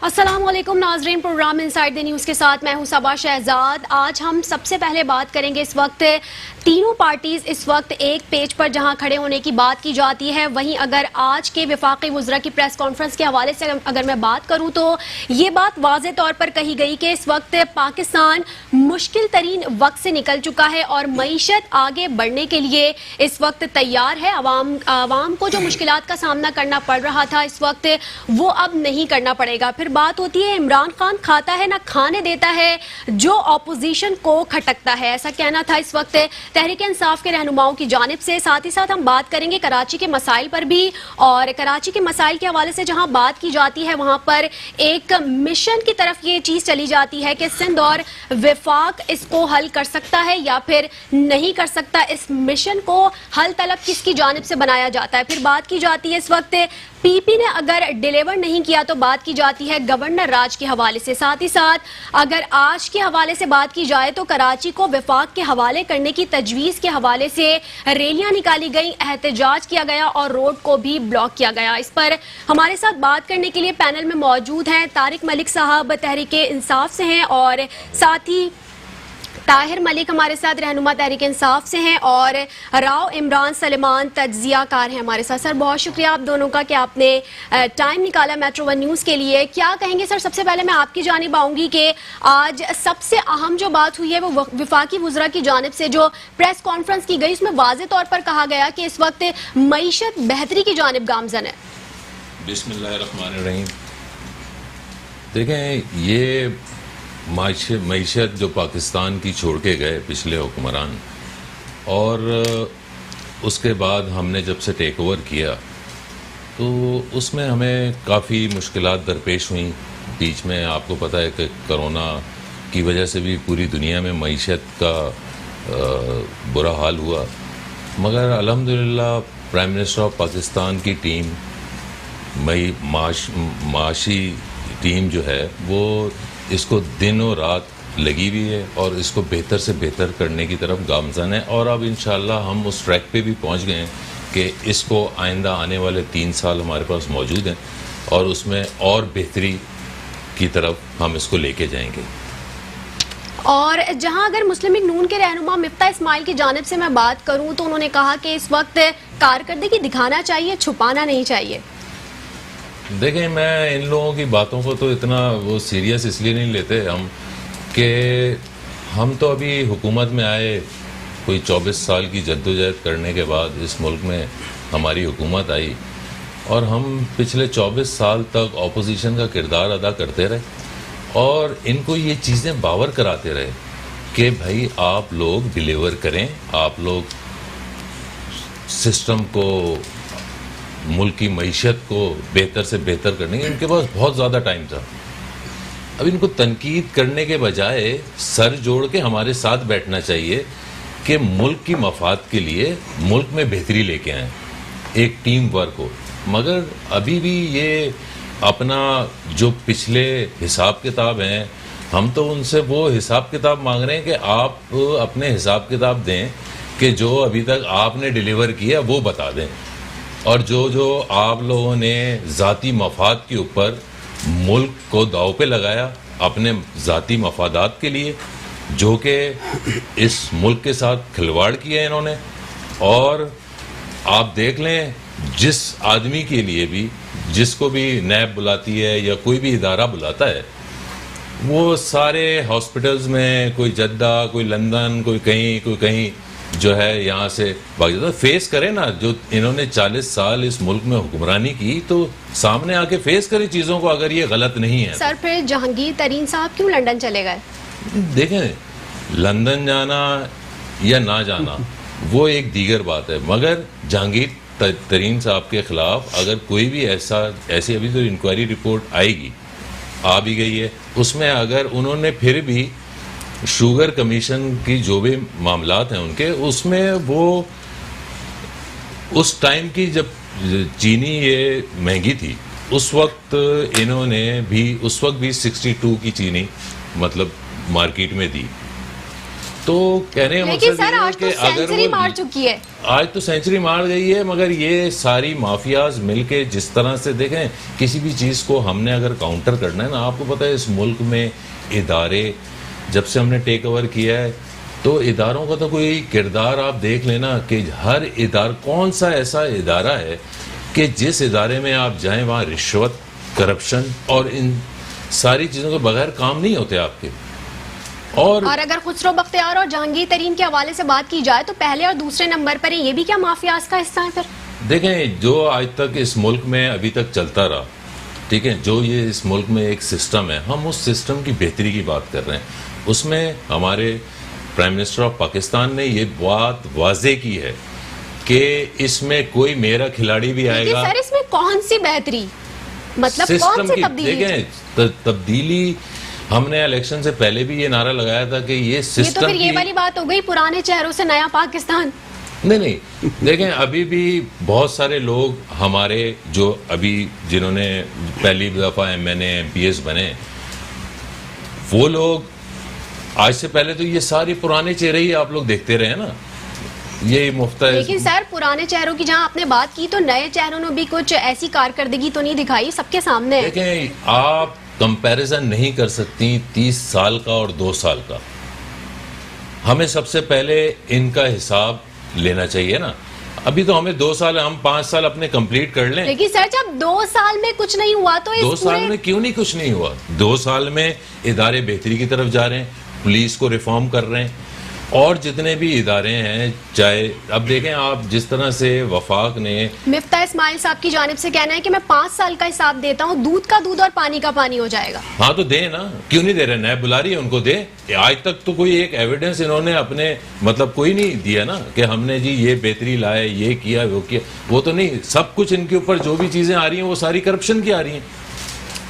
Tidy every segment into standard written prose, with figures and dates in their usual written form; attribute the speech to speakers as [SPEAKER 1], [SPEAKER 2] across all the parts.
[SPEAKER 1] अस्सलामुअलैकुम नाजरीन, programme inside the news के साथ मैं हूं सबा शहजाद। आज हम सबसे पहले बात करेंगे इस वक्त तीनों पार्टीज इस वक्त एक पेज पर जहां खड़े होने की बात की जाती है, वहीं अगर आज के वफाकी वज़रा की प्रेस कॉन्फ्रेंस के हवाले से अगर मैं बात करूं तो ये बात वाज़े तौर पर कही गई कि इस वक्त पाकिस्तान मुश्किल तरीन वक्त से निकल चुका है और मईशत आगे बढ़ने के लिए इस वक्त तैयार है। आवाम को जो मुश्किलात का सामना करना पड़ रहा था इस वक्त वो अब नहीं करना पड़ेगा। फिर बात होती है इमरान खान खाता है ना खाने देता है जो ऑपोजिशन को खटकता है, ऐसा कहना था इस वक्त तहरीक इंसाफ के रहनुमाओं की जानिब से। साथ ही साथ हम बात करेंगे कराची के मसाइल पर भी, और कराची के मसाइल के हवाले से जहां बात की जाती है वहां पर एक मिशन की तरफ ये चीज चली जाती है कि सिंध और विफाक इसको हल कर सकता है या फिर नहीं कर सकता। इस मिशन को हल तलब किसकी जानिब से बनाया जाता है। फिर बात की जाती है इस वक्त पीपी ने अगर डिलीवर नहीं किया तो बात की जाती है गवर्नर राज के हवाले से। साथ ही साथ अगर आज के हवाले से बात की जाए तो कराची को विफाक के हवाले करने की तजवीज के हवाले से रैलियां निकाली गई, एहतजाज किया गया और रोड को भी ब्लॉक किया गया। इस पर हमारे साथ बात करने के लिए पैनल में मौजूद हैं तारिक मलिक साहब तहरीक इंसाफ से हैं, और साथ ही ताहिर मलिक हमारे साथ रहनुमा तहरीक इंसाफ से हैं, और राव इमरान सलेमान तज्जियाकार हैं हमारे साथ। सर बहुत शुक्रिया आप दोनों का कि आपने टाइम निकाला मेट्रो वन न्यूज़ के लिए। क्या कहेंगे सर, सबसे पहले मैं आपकी जानिब आऊंगी कि आज सबसे अहम जो बात हुई है वो विफाकी वज़रा की जानिब से जो प्रेस कॉन्फ्रेंस की गई, उसमें वाज़े तौर पर कहा गया कि इस वक्त मईशत बेहतरी की जानिब गामजन है।
[SPEAKER 2] बिस्मिल्लाहिर्रहमानिर्रहीम। देखें, ये मईशत जो पाकिस्तान की छोड़ के गए पिछले हुक्मरान, और उसके बाद हमने जब से टेक ओवर किया तो उसमें हमें काफ़ी मुश्किलात दरपेश हुई। बीच में आपको पता है कि कोरोना की वजह से भी पूरी दुनिया में मईशत का बुरा हाल हुआ, मगर अल्हम्दुलिल्लाह प्राइम मिनिस्टर ऑफ पाकिस्तान की टीम, माशी टीम जो है वो इसको दिन और रात लगी हुई है और इसको बेहतर से बेहतर करने की तरफ गामजन है। और अब इंशाल्लाह हम उस ट्रैक पे भी पहुंच गए हैं कि इसको आइंदा आने वाले 3 साल हमारे पास मौजूद हैं और उसमें और बेहतरी की तरफ हम इसको लेके जाएंगे।
[SPEAKER 1] और जहां अगर मुस्लिम लीग नून के रहनुमा मिफ्ता इस्माइल की जानिब से मैं बात करूं तो उन्होंने कहा कि इस वक्त कारकर्दगी दिखाना चाहिए, छुपाना नहीं चाहिए।
[SPEAKER 2] देखें, मैं इन लोगों की बातों को तो इतना वो सीरियस इसलिए नहीं लेते हम कि हम तो अभी हुकूमत में आए कोई 24 साल की जद्दोजहद करने के बाद इस मुल्क में हमारी हुकूमत आई, और हम पिछले 24 साल तक ऑपोजिशन का किरदार अदा करते रहे और इनको ये चीज़ें बावर कराते रहे कि भाई आप लोग डिलीवर करें, आप लोग सिस्टम को, मुल्क की मईशत को बेहतर से बेहतर करने के। इनके पास बहुत ज़्यादा टाइम था। अब इनको तनकीद करने के बजाय सर जोड़ के हमारे साथ बैठना चाहिए कि मुल्क की मफाद के लिए मुल्क में बेहतरी लेके आएँ, एक टीम वर्क हो। मगर अभी भी ये अपना जो पिछले हिसाब किताब हैं, हम तो उनसे वो हिसाब किताब मांग रहे हैं कि आप अपने हिसाब किताब दें कि जो अभी तक आपने डिलीवर किया वो बता दें, और जो आप लोगों ने ज़ाती मफाद के ऊपर मुल्क को दाव पे लगाया अपने ज़ाती मफादात के लिए, जो कि इस मुल्क के साथ खिलवाड़ किया है इन्होंने। और आप देख लें, जिस आदमी के लिए भी, जिसको भी नैब बुलाती है या कोई भी इदारा बुलाता है, वो सारे हॉस्पिटल्स में कोई जद्दा, कोई लंदन, कोई कहीं जो है यहाँ से भाग जाता। फेस करें ना, जो इन्होंने 40 साल इस मुल्क में हुक्मरानी की, तो सामने आके फेस करें चीज़ों को अगर ये गलत नहीं है।
[SPEAKER 1] सर फिर जहांगीर तरीन साहब क्यों लंदन चले गए? देखें,
[SPEAKER 2] लंदन जाना या ना जाना वो एक दीगर बात है, मगर जहांगीर तरीन साहब के खिलाफ अगर कोई भी ऐसी अभी तो इंक्वायरी रिपोर्ट आएगी, आ भी गई है, उसमें अगर उन्होंने फिर भी शुगर कमीशन की जो भी मामलात हैं उनके, उसमें वो उस टाइम की जब चीनी ये महंगी थी उस वक्त इन्होंने भी 62 की चीनी मतलब मार्केट में दी। तो कहने का
[SPEAKER 1] लेकिन
[SPEAKER 2] मकसद
[SPEAKER 1] सर
[SPEAKER 2] ये है
[SPEAKER 1] आज तो
[SPEAKER 2] कि अगर
[SPEAKER 1] सेंचुरी
[SPEAKER 2] वो
[SPEAKER 1] मार चुकी है।
[SPEAKER 2] आज तो सेंचुरी मार गई है, मगर ये सारी माफियाज मिलके जिस तरह से देखें, किसी भी चीज को हमने अगर काउंटर करना है ना, आपको पता है इस मुल्क में इदारे जब से हमने टेक ओवर किया है, तो इदारों का तो कोई किरदार आप देख लेना कि हर इदार कौन सा ऐसा इदारा है कि जिस इदारे में आप जाएं वहां रिश्वत, करप्शन और इन सारी चीजों के बगैर काम नहीं होते आपके। और
[SPEAKER 1] अगर खुसरो बख्तियार और जहांगीर तरीन के हवाले से बात की जाए तो पहले और दूसरे नंबर पर है, ये भी क्या माफियाज का हिस्सा है फिर?
[SPEAKER 2] देखें, जो आज तक इस मुल्क में अभी तक चलता रहा, ठीक है, जो ये इस मुल्क में एक सिस्टम है, हम उस सिस्टम की बेहतरी की बात कर रहे हैं। उसमें हमारे प्राइम मिनिस्टर ऑफ पाकिस्तान ने ये बात वाजे की है कि इसमें कोई मेरा खिलाड़ी भी आएगा।
[SPEAKER 1] सर इसमें कौन सी बेहतरी, मतलब कौन
[SPEAKER 2] सिस्टम
[SPEAKER 1] सी
[SPEAKER 2] की
[SPEAKER 1] तब्दीली?
[SPEAKER 2] देखें, तब्दीली हमने इलेक्शन से पहले भी ये नारा लगाया था कि ये सिस्टम
[SPEAKER 1] ये तो फिर ये वाली बात हो गई, पुराने चेहरों से नया पाकिस्तान।
[SPEAKER 2] नहीं, देखें, अभी भी बहुत सारे लोग हमारे जो अभी जिन्होंने पहली दफा MNA MPS बने, वो लोग आज से पहले तो ये सारी पुराने चेहरे ही आप लोग देखते रहे ना, ये मुफ्ता है।
[SPEAKER 1] लेकिन सर पुराने चेहरों की जहां आपने बात की तो नए चेहरों ने भी कुछ ऐसी कारकर्दगी तो नहीं दिखाई, सबके सामने है।
[SPEAKER 2] देखें, आप कंपैरिजन नहीं कर सकती 30 साल का और 2 साल का। हमें सबसे पहले इनका हिसाब लेना चाहिए ना। अभी तो हमें 2 साल, हम 5 साल अपने कंप्लीट कर लें।
[SPEAKER 1] लेकिन सर जब 2 साल में कुछ नहीं हुआ तो
[SPEAKER 2] 2 साल में क्यों नहीं कुछ नहीं हुआ? 2 साल में इदारे बेहतरी की तरफ जा रहे हैं, पुलिस को रिफॉर्म कर रहे हैं, और जितने भी इदारे हैं, चाहे अब देखें आप जिस तरह से वफाक ने,
[SPEAKER 1] मिफ्ता इस्माइल साहब की जानिब से कहना है कि मैं 5 साल का हिसाब देता हूँ, दूध का दूध और पानी का पानी हो जाएगा।
[SPEAKER 2] हाँ तो दे ना, क्यों नहीं दे रहे? नए बुला रही है उनको, दे। आज तक तो कोई एक एविडेंस इन्होंने अपने मतलब कोई नहीं दिया ना कि हमने जी ये बेहतरी लाए, ये किया, वो किया, वो तो नहीं। सब कुछ इनके ऊपर जो भी चीजें आ रही हैं वो सारी करप्शन की आ रही हैं।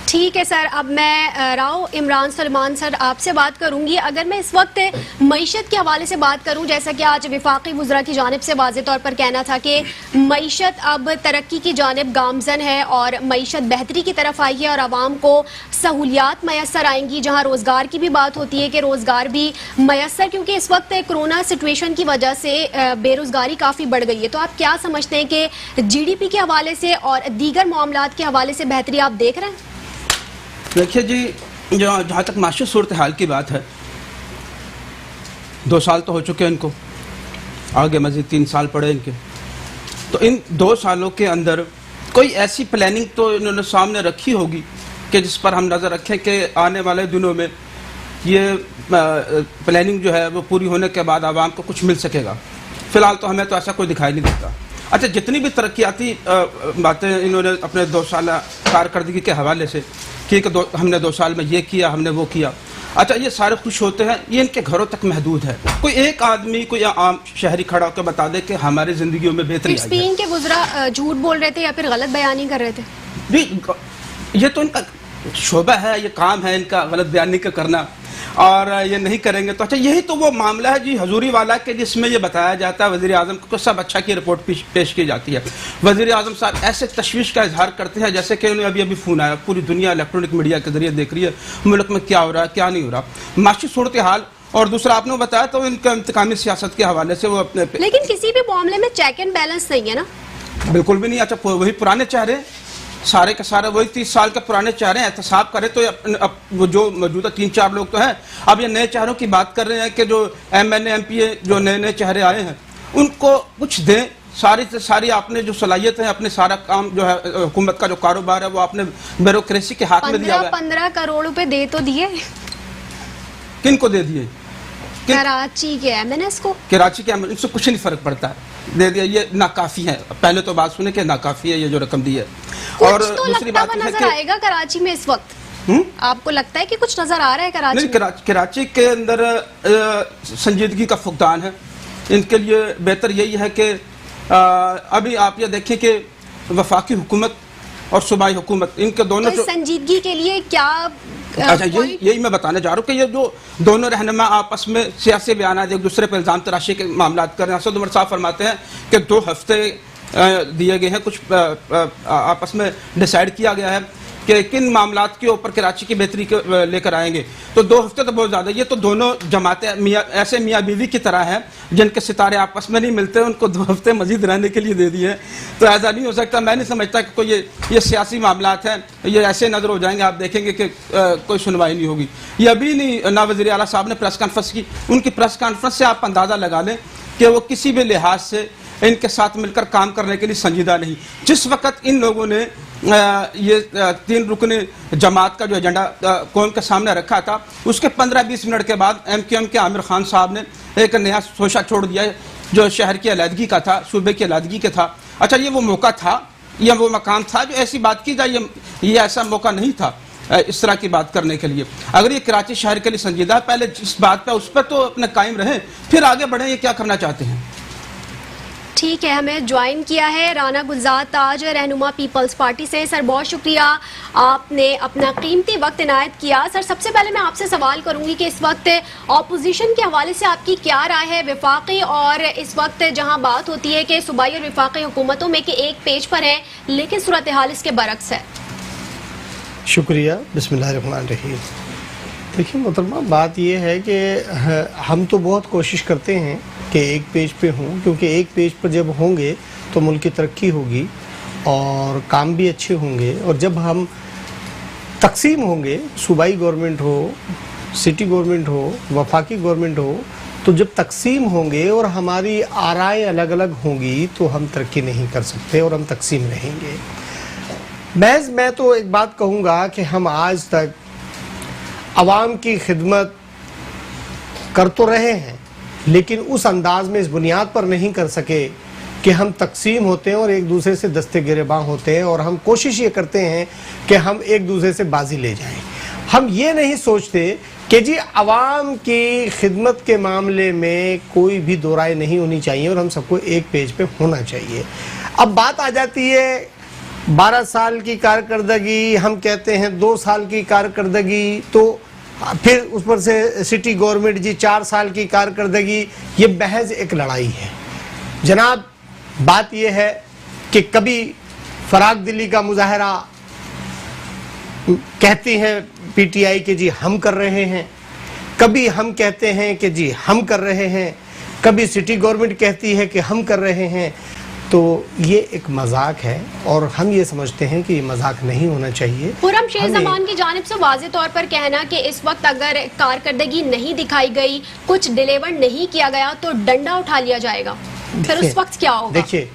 [SPEAKER 1] ठीक है सर, अब मैं राव इमरान सलमान सर आपसे बात करूंगी। अगर मैं इस वक्त मईशत के हवाले से बात करूं, जैसा कि आज विफाकी वुज़रा की जानिब से वाज़े तौर पर कहना था कि मईशत अब तरक्की की जानिब गामजन है और मईशत बेहतरी की तरफ आई है और आवाम को सहूलियात मैसर आएंगी, जहां रोज़गार की भी बात होती है कि रोज़गार भी मैसर, क्योंकि इस वक्त कोरोना सिचुएशन की वजह से बेरोज़गारी काफ़ी बढ़ गई है। तो आप क्या समझते हैं कि GDP के हवाले से और दीगर मामलात के हवाले से बेहतरी आप देख रहे हैं?
[SPEAKER 3] देखिए जी, जहाँ तक माशी सूरत हाल की बात है, 2 साल तो हो चुके हैं इनको, आगे मज़ीद 3 साल पड़े इनके। तो इन 2 सालों के अंदर कोई ऐसी प्लानिंग तो इन्होंने सामने रखी होगी कि जिस पर हम नज़र रखें कि आने वाले दिनों में ये प्लानिंग जो है वो पूरी होने के बाद आवाम को कुछ मिल सकेगा। फ़िलहाल तो हमें तो ऐसा कोई दिखाई नहीं देता। अच्छा, जितनी भी तरक्याती बातें इन्होंने अपने 2 साल कारकर्दगी के हवाले से कि हमने 2 साल में ये किया, हमने वो किया, अच्छा ये सारे खुश होते हैं, ये इनके घरों तक महदूद है। कोई एक आदमी, कोई आम शहरी खड़ा होकर बता दे कि हमारी जिंदगियों में बेहतरी आई है।
[SPEAKER 1] के वुज़रा झूठ बोल रहे थे या फिर गलत बयानी कर रहे थे?
[SPEAKER 3] जी, ये तो इनका शोबा है, ये काम है इनका गलत बयानी का करना, और ये नहीं करेंगे तो अच्छा यही तो वो मामला है जी हजूरी वाला के, जिसमें ये बताया जाता है वज़ीर आज़म को सब अच्छा की रिपोर्ट पेश की जाती है। वज़ीर आज़म साहब ऐसे तशवीश का इजहार करते हैं जैसे कि उन्हें अभी अभी फ़ोन आया, पूरी दुनिया इलेक्ट्रॉनिक मीडिया के जरिए देख रही है मुल्क में क्या हो रहा है, क्या नहीं हो रहा, माशी सूरत हाल। और दूसरा आपने बताया तो इनका इंतकामी सियासत के हवाले से वो अपने,
[SPEAKER 1] लेकिन किसी भी मामले में चेक एंड बैलेंस नहीं है ना?
[SPEAKER 3] बिल्कुल भी नहीं। अच्छा, वही पुराने चेहरे, सारे के सारे वही 30 साल के पुराने चेहरे हैं। एहतसाब करें तो अब जो मौजूदा 3-4 लोग तो हैं, अब ये नए चेहरों की बात कर रहे हैं कि जो MNA MPA जो नए चेहरे आए हैं उनको कुछ दें। सारी आपने जो सलाहियत है, अपने सारा काम जो है हुकूमत का जो कारोबार है वो आपने ब्यूरोक्रेसी के हाथ में दिया।
[SPEAKER 1] 15 करोड़ रुपए दे तो दिए,
[SPEAKER 3] किन को दे दिए?
[SPEAKER 1] कराची के MNS को।
[SPEAKER 3] कराची के MNS से कुछ नहीं फर्क पड़ता है, दे दिया, ये नाकाफी है। पहले तो बात सुने कि नाकाफी है ये जो रकम दी है।
[SPEAKER 1] और तो दूसरी बात नजर आएगा कराची में इस वक्त, आपको लगता है कि कुछ नजर आ रहा है कराची में?
[SPEAKER 3] कराची के अंदर संजीदगी का फुकदान है। इनके लिए बेहतर यही है कि अभी आप ये देखें कि वफाकी हुकूमत और सूबाई हुकूमत, इनके दोनों
[SPEAKER 1] तो संजीदगी के लिए क्या?
[SPEAKER 3] अच्छा, यही मैं बताने जा रहा हूँ कि ये जो दोनों रहनुमा आपस में सियासी बयान एक दूसरे पर इल्ज़ाम तराशी के मामला कर रहे हैं। असद उमर साहब फरमाते हैं कि 2 हफ्ते दिए गए हैं, कुछ आपस में डिसाइड किया गया है कि किन मामलात के ऊपर कराची की बेहतरी लेकर आएंगे। तो 2 हफ्ते तो बहुत ज़्यादा, ये तो दोनों जमातें ऐसे मियाँ बीवी की तरह हैं जिनके सितारे आपस में नहीं मिलते, उनको 2 हफ्ते मजीद रहने के लिए दे दिए। तो ऐसा नहीं हो सकता। मैं नहीं समझता कि कोई ये सियासी मामलात हैं, ये ऐसे नज़र हो जाएंगे, आप देखेंगे कि कोई सुनवाई नहीं होगी। ये अभी नहीं ना वज़ीर आला साहब ने प्रेस कॉन्फ्रेंस की, उनकी प्रेस कॉन्फ्रेंस से आप अंदाज़ा लगा लें कि वो किसी भी लिहाज से इनके साथ मिलकर काम करने के लिए संजीदा नहीं। जिस वक्त इन लोगों ने ये 3 रुकने जमात का जो एजेंडा कौम के सामने रखा था, उसके 15-20 मिनट के बाद MQM के आमिर खान साहब ने एक नया सोशा छोड़ दिया जो शहर की अलहदगी का था, सूबे की अलहदगी का था। अच्छा, ये वो मौका था, ये वो मकाम था जो ऐसी बात की जाए, ये ऐसा मौका नहीं था इस तरह की बात करने के लिए। अगर ये कराची शहर के लिए संजीदा है, पहले जिस बात पर उस पर तो अपने कायम रहें, फिर आगे बढ़ें। ये क्या करना चाहते हैं?
[SPEAKER 1] ठीक है, हमें ज्वाइन किया है राना गुलजार ताज, रहनुमा पीपल्स पार्टी से। सर बहुत शुक्रिया, आपने अपना कीमती वक्त इनायत किया। सर सबसे पहले मैं आपसे सवाल करूंगी कि इस वक्त ऑपोजिशन के हवाले से आपकी क्या राय है? विफाकी और इस वक्त जहां बात होती है कि सूबाई और विफाकी हुकूमतों में कि एक पेज पर है, लेकिन सूरत हाल इसके बरक्स है।
[SPEAKER 4] शुक्रिया, बिस्मिल्लाहिर्रहमानिर्रहीम। देखिए मोहतरमा, बात यह है कि हम तो बहुत कोशिश करते हैं कि एक पेज पे हों, क्योंकि एक पेज पर जब होंगे तो मुल्क की तरक्की होगी और काम भी अच्छे होंगे। और जब हम तकसीम होंगे, सूबाई गवर्नमेंट हो, सिटी गवर्नमेंट हो, वफाकी गवर्नमेंट हो, तो जब तकसीम होंगे और हमारी आराएं अलग अलग होंगी तो हम तरक्की नहीं कर सकते और हम तकसीम रहेंगे। मैं तो एक बात कहूँगा कि हम आज तक आवाम की खिदमत कर तो रहे हैं, लेकिन उस अंदाज में, इस बुनियाद पर नहीं कर सके कि हम तकसीम होते हैं और एक दूसरे से दस्ते गिरेबां होते हैं और हम कोशिश ये करते हैं कि हम एक दूसरे से बाजी ले जाएं। हम ये नहीं सोचते कि जी आवाम की खिदमत के मामले में कोई भी दो राय नहीं होनी चाहिए और हम सबको एक पेज पे होना चाहिए। अब बात आ जाती है 12 साल की कारकर्दगी, हम कहते हैं 2 साल की कारकर्दगी, तो फिर उस पर से सिटी गवर्नमेंट जी 4 साल की कारकर्दगी। ये बहस एक लड़ाई है जनाब। बात यह है कि कभी फराग दिली का मुजाहरा कहती हैं PTI के जी हम कर रहे हैं, कभी हम कहते हैं कि जी हम कर रहे हैं, कभी सिटी गवर्नमेंट कहती है कि हम कर रहे हैं। तो ये एक मजाक है और हम ये समझते हैं कि ये मजाक नहीं होना चाहिए।
[SPEAKER 1] खुर्रम शेर जमान की जानिब से वाज़े तौर पर कहना कि इस वक्त अगर कारकर्दगी नहीं दिखाई गई, कुछ डिलीवर नहीं किया गया तो डंडा उठा लिया जाएगा, फिर उस वक्त क्या होगा? देखिए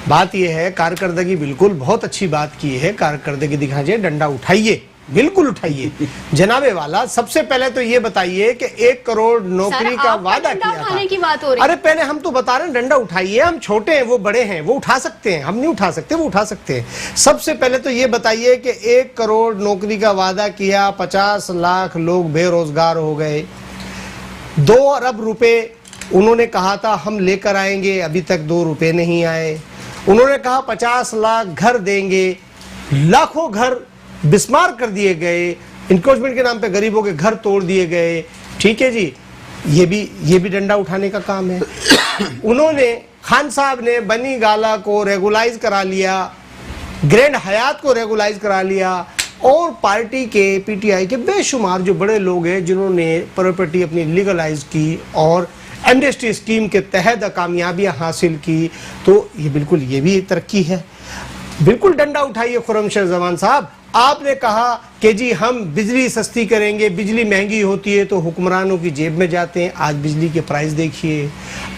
[SPEAKER 4] बात ये है, कारकर्दगी बिल्कुल बहुत अच्छी बात की है, कारकर्दगी दिखाइए, डंडा उठाइए, बिल्कुल उठाइए। जनाबे वाला, सबसे पहले तो ये बताइए कि 1 करोड़ नौकरी का वादा किया था।
[SPEAKER 1] की बात हो रही।
[SPEAKER 4] अरे पहले हम तो बता रहे हैं डंडा उठाइए। हम छोटे हैं, वो बड़े हैं, वो उठा सकते हैं, हम नहीं उठा सकते, वो उठा सकते हैं। सबसे पहले तो ये बताइए कि 1 करोड़ नौकरी का वादा किया, 50 लाख लोग बेरोजगार हो गए, 2 अरब रुपए उन्होंने कहा था हम लेकर आएंगे, अभी तक 2 रुपए नहीं आए। उन्होंने कहा 50 लाख घर देंगे, लाखों घर बिस्मार कर दिए गए, इंक्रोचमेंट के नाम पे गरीबों के घर तोड़ दिए गए। ठीक है जी, ये भी डंडा उठाने का काम है। उन्होंने, खान साहब ने बनी गाला को रेगुलाइज करा लिया, ग्रैंड हयात को रेगुलाइज करा लिया, और पार्टी के PTI के बेशुमार जो बड़े लोग हैं जिन्होंने प्रॉपर्टी अपनी लीगलाइज की और एमनेस्टी स्कीम के तहत कामयाबियां हासिल की। तो ये बिल्कुल, ये भी तरक्की है। बिल्कुल डंडा उठाइए खुर्रम शेर जमान साहब। आपने कहा कि जी हम बिजली सस्ती करेंगे, बिजली महंगी होती है तो हुक्मरानों की जेब में जाते हैं। आज बिजली के प्राइस देखिए,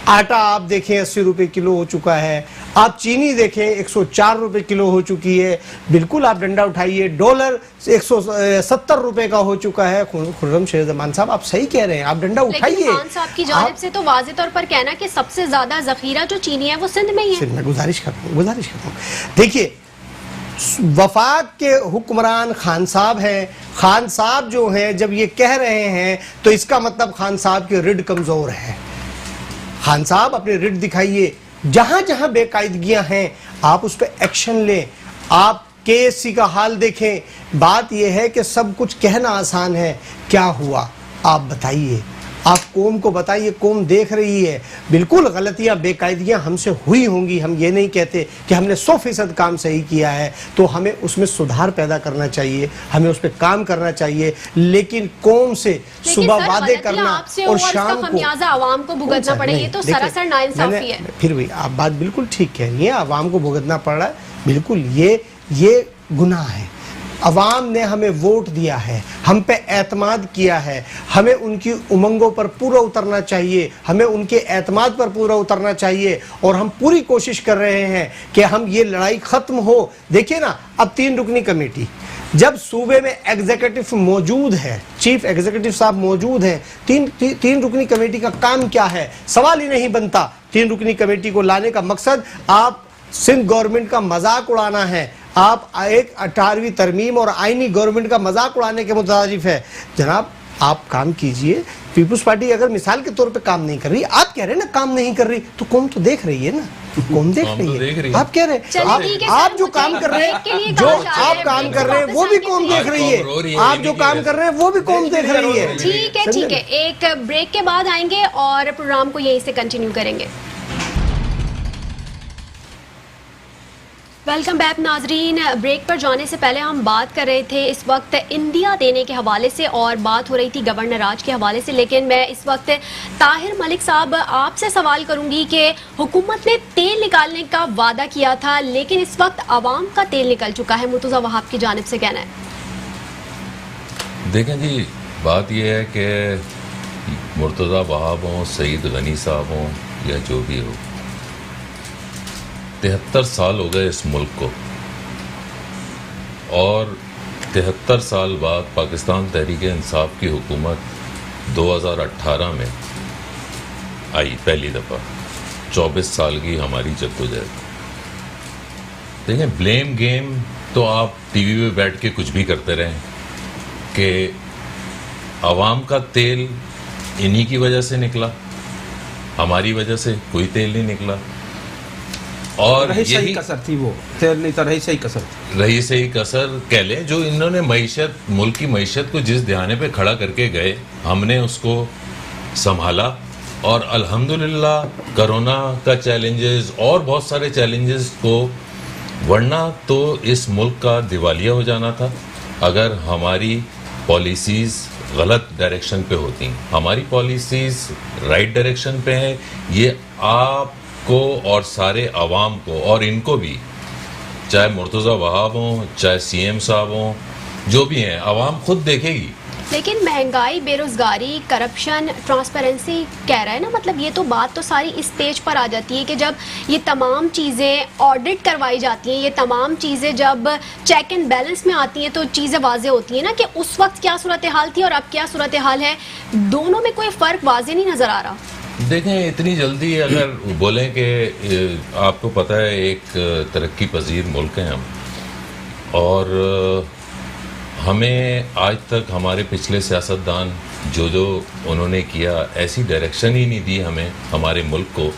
[SPEAKER 4] आटा आप देखें 80 रुपए किलो हो चुका है, आप चीनी देखें 104 रुपए किलो हो चुकी है। बिल्कुल आप डंडा उठाइए। डॉलर 170 रुपए का हो चुका है। खुर्रम शेर जमान साहब आप सही कह रहे हैं, आप डंडा उठाइए।
[SPEAKER 1] खान साहब की जानिब से तो वाज़े तौर पर कहना कि सबसे ज्यादा जखीरा जो चीनी है वो सिंध में ही है।
[SPEAKER 4] मैं गुजारिश करता हूँ, देखिए वफाक के हुक्मरान खान साहब हैं। खान साहब जो हैं जब ये कह रहे हैं तो इसका मतलब खान साहब की रिड कमजोर है। खान साहब अपनी रिड दिखाइए, जहां जहां बेकायदगियां हैं आप उस पर एक्शन लें। आप KSC का हाल देखें। बात यह है कि सब कुछ कहना आसान है, क्या हुआ आप बताइए। आप कौम को बताइए, कौम देख रही है। बिल्कुल गलतियां बेकायदियां हमसे हुई होंगी, हम ये नहीं कहते कि हमने 100% काम सही किया है, तो हमें उसमें सुधार पैदा करना चाहिए, हमें उस पर काम करना चाहिए। लेकिन कौम से सुबह वादे करना और शाम को
[SPEAKER 1] खमियाजा आवाम को भुगतना पड़े, ये तो सरासर नाइंसाफी है।
[SPEAKER 4] फिर भी आप बात बिल्कुल ठीक कह रही है, आवाम को भुगतना पड़ रहा है, बिल्कुल ये गुनाह है। अवाम ने हमें वोट दिया है, हम पे एतमाद किया है, हमें उनकी उमंगों पर पूरा उतरना चाहिए, हमें उनके एतमाद पर पूरा उतरना चाहिए, और हम पूरी कोशिश कर रहे हैं कि हम ये लड़ाई खत्म हो। देखिए ना, अब 3 रुकनी कमेटी, जब सूबे में एग्जीक्यूटिव मौजूद है, चीफ एग्जीक्यूटिव साहब मौजूद हैं, तीन रुकनी कमेटी का काम क्या है, सवाल ही नहीं बनता। 3 रुकनी कमेटी को लाने का मकसद आप सिंध गवर्नमेंट का मजाक उड़ाना है, आप एक 18वीं तरमीम और आईनी गवर्नमेंट का मजाक उड़ाने के मुतारिफ है। जनाब, आप काम कीजिए। पीपुल्स पार्टी अगर मिसाल के तौर पे काम नहीं कर रही, आप कह रहे हैं ना काम नहीं कर रही, तो कौम तो देख रही है ना, कौम देख रही है। आप कह रहे हैं आप जो काम कर रहे हैं, जो आप काम कर रहे हैं वो भी कौम देख रही है, आप जो काम कर रहे हैं वो भी कौम देख रही है।
[SPEAKER 1] ठीक है, एक ब्रेक के बाद आएंगे और प्रोग्राम को यहीं से कंटिन्यू करेंगे। वेलकम बैक नाजरीन। ब्रेक पर जाने से पहले हम बात कर रहे थे इस वक्त इंडिया देने के हवाले से, और बात हो रही थी गवर्नर राज के हवाले से, लेकिन मैं इस वक्त ताहिर मलिक साहब आपसे सवाल करूंगी कि हुकूमत ने तेल निकालने का वादा किया था, लेकिन इस वक्त आवाम का तेल निकल चुका है। मुर्तज़ा वहाब की जानिब से कहना है।
[SPEAKER 2] देखें जी, बात यह है कि मुर्तज़ा वहाब हों, सईद गनी साहब हों या जो भी हो, 73 साल हो गए इस मुल्क को, और 73 साल बाद पाकिस्तान तहरीक-ए-इंसाफ की हुकूमत 2018 में आई पहली दफ़ा। 24 साल की हमारी जद्दोजहद। देखें, ब्लेम गेम तो आप टीवी पे बैठ के कुछ भी करते रहें कि आवाम का तेल इन्हीं की वजह से निकला, हमारी वजह से कोई तेल नहीं निकला, और
[SPEAKER 3] सही कसर थी वो, तेल नहीं था, रही सही कसर थी।
[SPEAKER 2] रही सही कसर कह लें, जो इन्होंने मईशत, मुल्क की मईशत को जिस ध्यान पे खड़ा करके गए, हमने उसको संभाला, और अल्हम्दुलिल्लाह कोरोना का चैलेंजेस और बहुत सारे चैलेंजेस को, वरना तो इस मुल्क का दिवालिया हो जाना था अगर हमारी पॉलिसीज़ गलत डायरेक्शन पे होती। हमारी पॉलिसीज़ राइट डायरेक्शन पे है, ये आप को और सारे अवाम को, और इनको भी, चाहे मुर्तज़ा वहाब हों, चाहे सीएम साहब हों, जो भी हैं, अवाम खुद देखेगी।
[SPEAKER 1] लेकिन महंगाई, बेरोजगारी, करप्शन, ट्रांसपेरेंसी कह रहा है ना, मतलब ये तो बात तो सारी इस स्टेज पर आ जाती है कि जब ये तमाम चीज़ें ऑडिट करवाई जाती हैं, ये तमाम चीज़ें जब चेक एंड बैलेंस में आती हैं, तो चीज़ें वाजे होती हैं ना कि उस वक्त क्या सूरत हाल थी और अब क्या सूरत हाल है। दोनों में कोई फ़र्क वाजे नहीं नज़र आ रहा।
[SPEAKER 2] देखें, इतनी जल्दी अगर बोलें कि आपको पता है एक तरक्की पजीर मुल्क हैं हम, और हमें आज तक हमारे पिछले सियासतदान जो उन्होंने किया, ऐसी डायरेक्शन ही नहीं दी हमें, हमारे मुल्क को,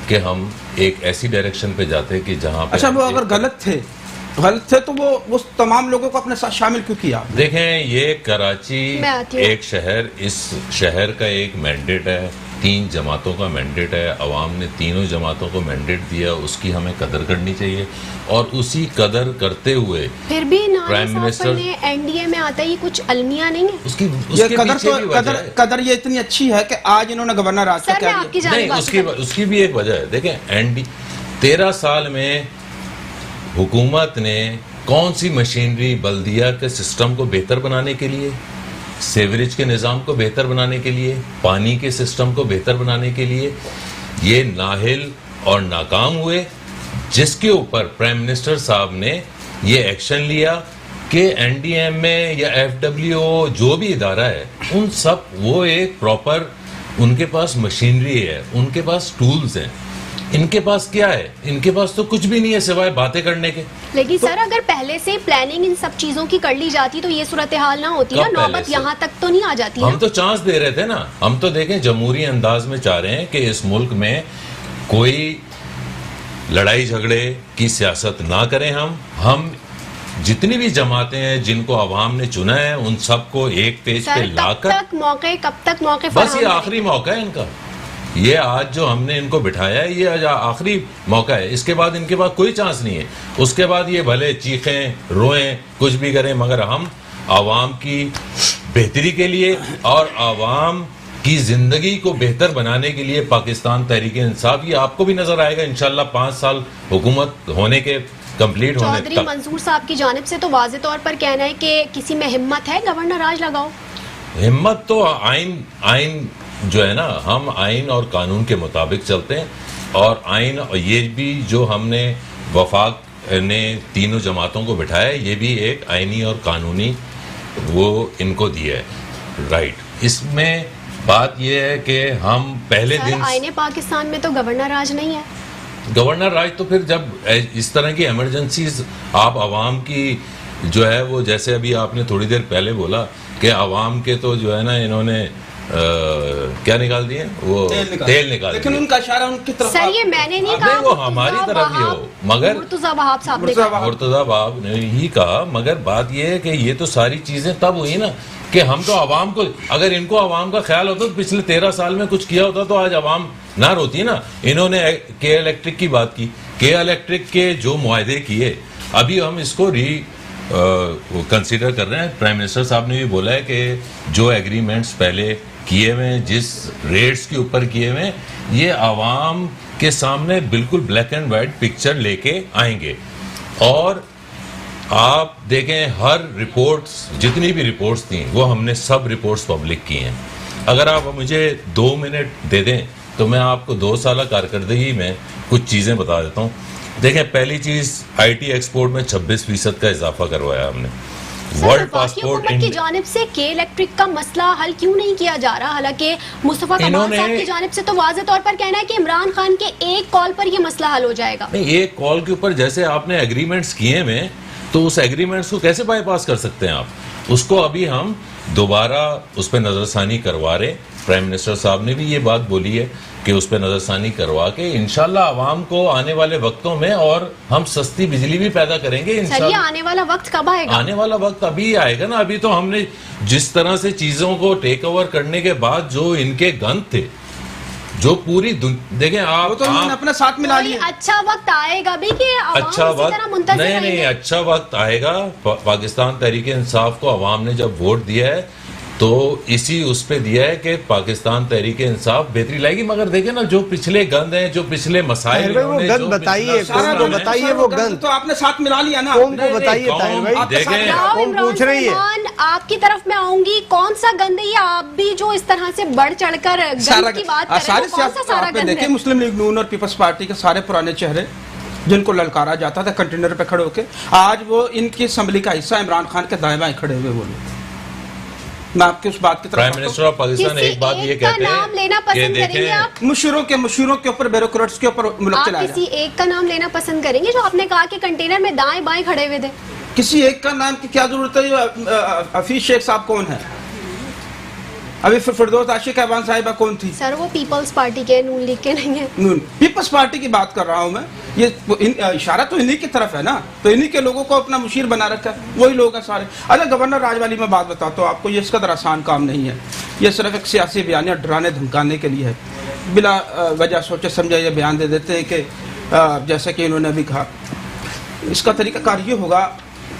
[SPEAKER 2] कि हम एक ऐसी डायरेक्शन पे जाते कि जहाँ पे,
[SPEAKER 3] अच्छा, वो अगर गलत थे तो वो उस तमाम लोगों को अपने साथ शामिल क्यों किया?
[SPEAKER 2] देखें, ये कराची एक शहर, इस शहर का एक मैंडेट है, 3 जमातों का मैंडेट है, अवाम ने तीनों जमातों को मैंडेट दिया, उसकी हमें कदर करनी चाहिए, और उसी कदर करते हुए
[SPEAKER 1] फिर भी प्राइम मिनिस्टर ने एनडीए में आता ही कुछ अलमिया नहीं है।
[SPEAKER 2] उसके
[SPEAKER 3] कदर ये इतनी अच्छी है कि आज इन्होंने गवर्नर राज का क्या
[SPEAKER 2] किया? नहीं, उसकी भी एक वजह है। देखें, 13 साल में हुकूमत ने कौन सी मशीनरी बल्दिया के सिस्टम को बेहतर बनाने के लिए, सेवरेज के निज़ाम को बेहतर बनाने के लिए, पानी के सिस्टम को बेहतर बनाने के लिए, ये नाहिल और नाकाम हुए, जिसके ऊपर प्राइम मिनिस्टर साहब ने ये एक्शन लिया कि एनडीएम में या एफडब्ल्यूओ जो भी इदारा है, उन सब, वो एक प्रॉपर, उनके पास मशीनरी है, उनके पास टूल्स हैं। इनके पास क्या है? इनके पास तो कुछ भी नहीं है सिवाय बातें करने के।
[SPEAKER 1] लेकिन सर, अगर पहले से प्लानिंग इन सब चीजों की कर ली जाती तो ये सूरत हाल ना होती ना, नौबत यहाँ तक तो नहीं आ जाती।
[SPEAKER 2] हम तो चांस दे रहे थे ना, हम तो देखें जमहूरी अंदाज में चाह रहे हैं कि इस मुल्क में कोई लड़ाई झगड़े की सियासत ना करें। हम जितनी भी जमातें हैं जिनको अवाम ने चुना है उन सबको एक पेज पे
[SPEAKER 1] सर
[SPEAKER 2] लाकर,
[SPEAKER 1] कब तक मौके
[SPEAKER 2] बस ये
[SPEAKER 1] फराहम
[SPEAKER 2] आखिरी मौका है इनका। ये आज जो हमने इनको बिठाया है ये आज आखिरी मौका है, इसके बाद इनके पास कोई चांस नहीं है। उसके बाद ये भले चीखें रोएं कुछ भी करें, मगर हम आवाम की बेहतरी के लिए और आवाम की जिंदगी को बेहतर बनाने के लिए पाकिस्तान तहरीक इंसाफ, ये आपको भी नजर आएगा इंशाल्लाह 5 साल हुकूमत होने के कंप्लीट होने
[SPEAKER 1] चौधरी
[SPEAKER 2] तक।
[SPEAKER 1] मंसूर साहब की जानिब से तो वाज़े तौर पर कहना है कि किसी में हिम्मत है गवर्नर राज लगाओ।
[SPEAKER 2] हिम्मत तो आइन जो है ना, हम आइन और कानून के मुताबिक चलते हैं, और आइन ये भी जो हमने वफाक ने तीनों जमातों को बिठाया है ये भी एक आइनी और कानूनी वो इनको दिया है राइट। इसमें बात यह है कि हम पहले दिन
[SPEAKER 1] आईने पाकिस्तान में तो गवर्नर राज नहीं है।
[SPEAKER 2] गवर्नर राज तो फिर जब इस तरह की इमरजेंसीज आप आवाम की जो है वो, जैसे अभी आपने थोड़ी देर पहले बोला कि आवाम के तो जो है ना इन्होंने क्या निकाल दिए, वो तेल निकाल
[SPEAKER 3] लेकिन
[SPEAKER 2] दिए।
[SPEAKER 3] उनका इशारा उनकी तरफ
[SPEAKER 1] सर ये मैंने नहीं कहा,
[SPEAKER 2] वो हमारी तरफ ही हो, मगर
[SPEAKER 1] मुर्तजा वहाब साहब ने कहा।
[SPEAKER 2] मुर्तजा वहाब ने ही कहा, मगर बात यह है कि ये तो सारी चीजें तब हुई ना कि हम तो आवाम को, अगर इनको आवाम का ख्याल होता तो पिछले 13 साल में कुछ किया होता तो आज आवाम ना रोती ना। इन्होंने के इलेक्ट्रिक की बात की, के इलेक्ट्रिक के जो मुआहदे किए अभी हम इसको कंसीडर कर रहे हैं। प्राइम मिनिस्टर साहब ने भी बोला है कि जो एग्रीमेंट्स पहले किए हुए, जिस रेट्स के ऊपर किए हुए, ये आवाम के सामने बिल्कुल ब्लैक एंड वाइट पिक्चर लेके आएंगे। और आप देखें हर रिपोर्ट्स, जितनी भी रिपोर्ट्स थी वो हमने सब रिपोर्ट्स पब्लिक की हैं। अगर आप मुझे 2 मिनट दे दें तो मैं आपको 2 साल कारकर्दगी में कुछ चीज़ें बता देता हूँ। देखें, पहली चीज़ IT एक्सपोर्ट में 26% का इजाफा करवाया हमने। वर्ल्ड पासपोर्ट
[SPEAKER 1] की जानिब से के इलेक्ट्रिक का मसला हल क्यों नहीं किया जा रहा? हालांकि मुस्तफा कमाल साहब की जानिब से तो वाज़े तौर पर कहना है कि इमरान खान के एक कॉल पर ये मसला हल हो जाएगा।
[SPEAKER 2] नहीं, एक कॉल के ऊपर जैसे आपने एग्रीमेंट्स किए में, तो उस एग्रीमेंट्स को कैसे बाईपास कर सकते हैं आप? उसको अभी हम दोबारा उस पर नजरसानी करवा रहे। प्राइम मिनिस्टर साहब ने भी ये बात बोली है कि उस पर नजरसानी करवा के इंशाल्लाह आवाम को आने वाले वक्तों में और हम सस्ती बिजली भी पैदा करेंगे इंशाल्लाह।
[SPEAKER 1] सर ये आने वाला वक्त कब आएगा?
[SPEAKER 2] आने वाला वक्त अभी आएगा ना। अभी तो हमने जिस तरह से चीजों को टेक ओवर करने के बाद जो इनके गंद थे, जो पूरी देखें आप,
[SPEAKER 3] वो तो उन्होंने अपना साथ मिला लिया।
[SPEAKER 1] अच्छा वक्त आएगा भी कि
[SPEAKER 2] अच्छा वक्त नहीं, अच्छा वक्त आएगा। पाकिस्तान तहरीक इंसाफ को आवाम ने जब वोट दिया है तो इसी उस पे दिया है कि पाकिस्तान तहरीक इंसाफ बेहतरी लाएगी। मगर देखें ना, जो पिछले गंद हैं, जो पिछले मसाइल,
[SPEAKER 4] वो गंद बताइए, बताइए वो गंद
[SPEAKER 3] तो आपने साथ मिला लिया ना।
[SPEAKER 4] कौन को बताइए ताहिर भाई,
[SPEAKER 2] देखें
[SPEAKER 4] कौन पूछ रही है?
[SPEAKER 1] आपकी तरफ मैं आऊंगी, कौन सा गंद है ये? आप भी जो इस तरह से बढ़ चढ़कर गंद की बात कर रहे हैं, कौन सा सारा गंद है?
[SPEAKER 3] मुस्लिम लीग नून और पीपल्स पार्टी के सारे पुराने चेहरे जिनको ललकारा जाता था कंटेनर पे खड़े होके, आज वो इनकी असम्बली का हिस्सा इमरान खान के दाएं बाएं खड़े हुए बोले। मैं आपकी उस बात की तरफ,
[SPEAKER 2] प्राइम मिनिस्टर ऑफ पाकिस्तान एक बात ये कहते
[SPEAKER 1] नाम लेना
[SPEAKER 2] हैं
[SPEAKER 1] पसंद
[SPEAKER 2] कि
[SPEAKER 1] करेंगे आप?
[SPEAKER 3] मुशीरों के ऊपर, ब्यूरोक्रेट्स के ऊपर मुल्क चलाया।
[SPEAKER 1] आप किसी एक का नाम लेना पसंद करेंगे जो आपने कहा कि कंटेनर में दाएं बाएं खड़े हुए थे?
[SPEAKER 3] किसी एक का नाम की क्या जरूरत है? हफीज शेख साहब कौन है? अभी फिरदौस आशिक अहवान साहिबा कौन थी?
[SPEAKER 1] सर वो पीपल्स पार्टी के, नून लीग के नहीं है।
[SPEAKER 3] नून पीपल्स पार्टी की बात कर रहा हूं मैं। ये इशारा तो इन्हीं की तरफ है ना, तो इन्हीं के लोगों को अपना मुशीर बना रखा है, वही लोग हैं सारे। अच्छा, गवर्नर राज वाली मैं बात बताता हूँ आपको, ये इस कदर आसान काम नहीं है। ये सिर्फ एक सियासी बयान या डराने धमकाने के लिए है। बिला वजह सोचे समझे ये बयान दे देते हैं कि जैसे कि इन्होंने अभी कहा। इसका तरीकाकार ये होगा